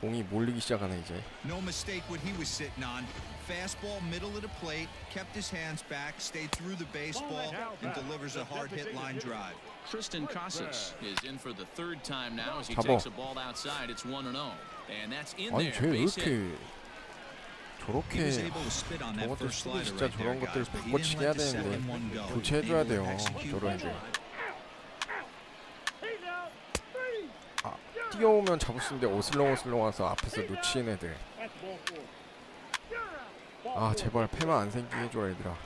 공이 몰리기 시작하네 이제. No mistake what he was sitting on. Fastball, middle of the plate, kept his hands back, stayed through the baseball, and delivers a hard hit line drive. Tristan Casas is in for the 3rd time now as he 잡아. takes a ball outside. It's 1-0. And that's in 아니 there. 쟤 왜 Base hit. 이렇게 He 저렇게 was able to spit on that 저것들 first 쓰고 slider 진짜 right there, 저런 것들을 guys, but he 바꿔치기 didn't 해야 let the second 되는데 one go. 교체해줘야 Able to 돼요 execute 저런 the 애들. drive. 아, 뛰어오면 잡을 수 있는데 어슬렁어슬렁 와서 앞에서 놓치는 애들. 아 제발 패만 안 생기게 해줘라 얘들아.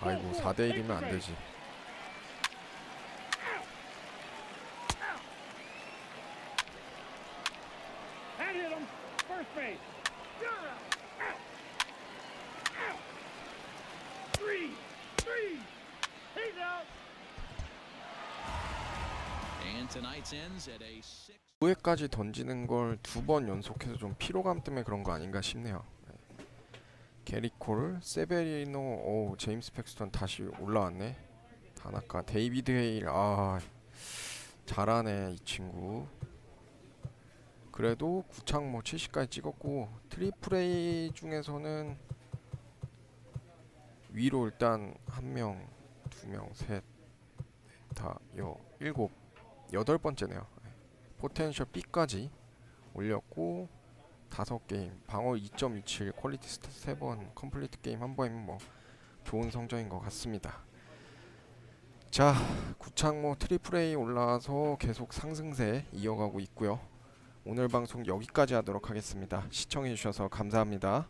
아이고 4대1이면 안 되지. That hit him. First base. Three. He's out. And tonight's ends at a 6. 9회까지 던지는 걸 2번 연속해서 좀 피로감 때문에 그런 거 아닌가 싶네요. 게리콜, 세베리노, 오, 제임스 팩스턴 다시 올라왔네. 다나카, 데이비드 헤일, 아 잘하네 이 친구. 그래도 구창모 70까지 찍었고 트리플 A 중에서는 위로 일단 1명, 2명, 셋, 다, 일곱, 8번째네요. 포텐셜 B까지 올렸고 5게임, 방어 2.27, 퀄리티 스탯 3번, 컴플리트 게임 1번이면 뭐 좋은 성적인 것 같습니다. 자, 구창모 트리플 A 올라와서 계속 상승세 이어가고 있고요. 오늘 방송 여기까지 하도록 하겠습니다. 시청해주셔서 감사합니다.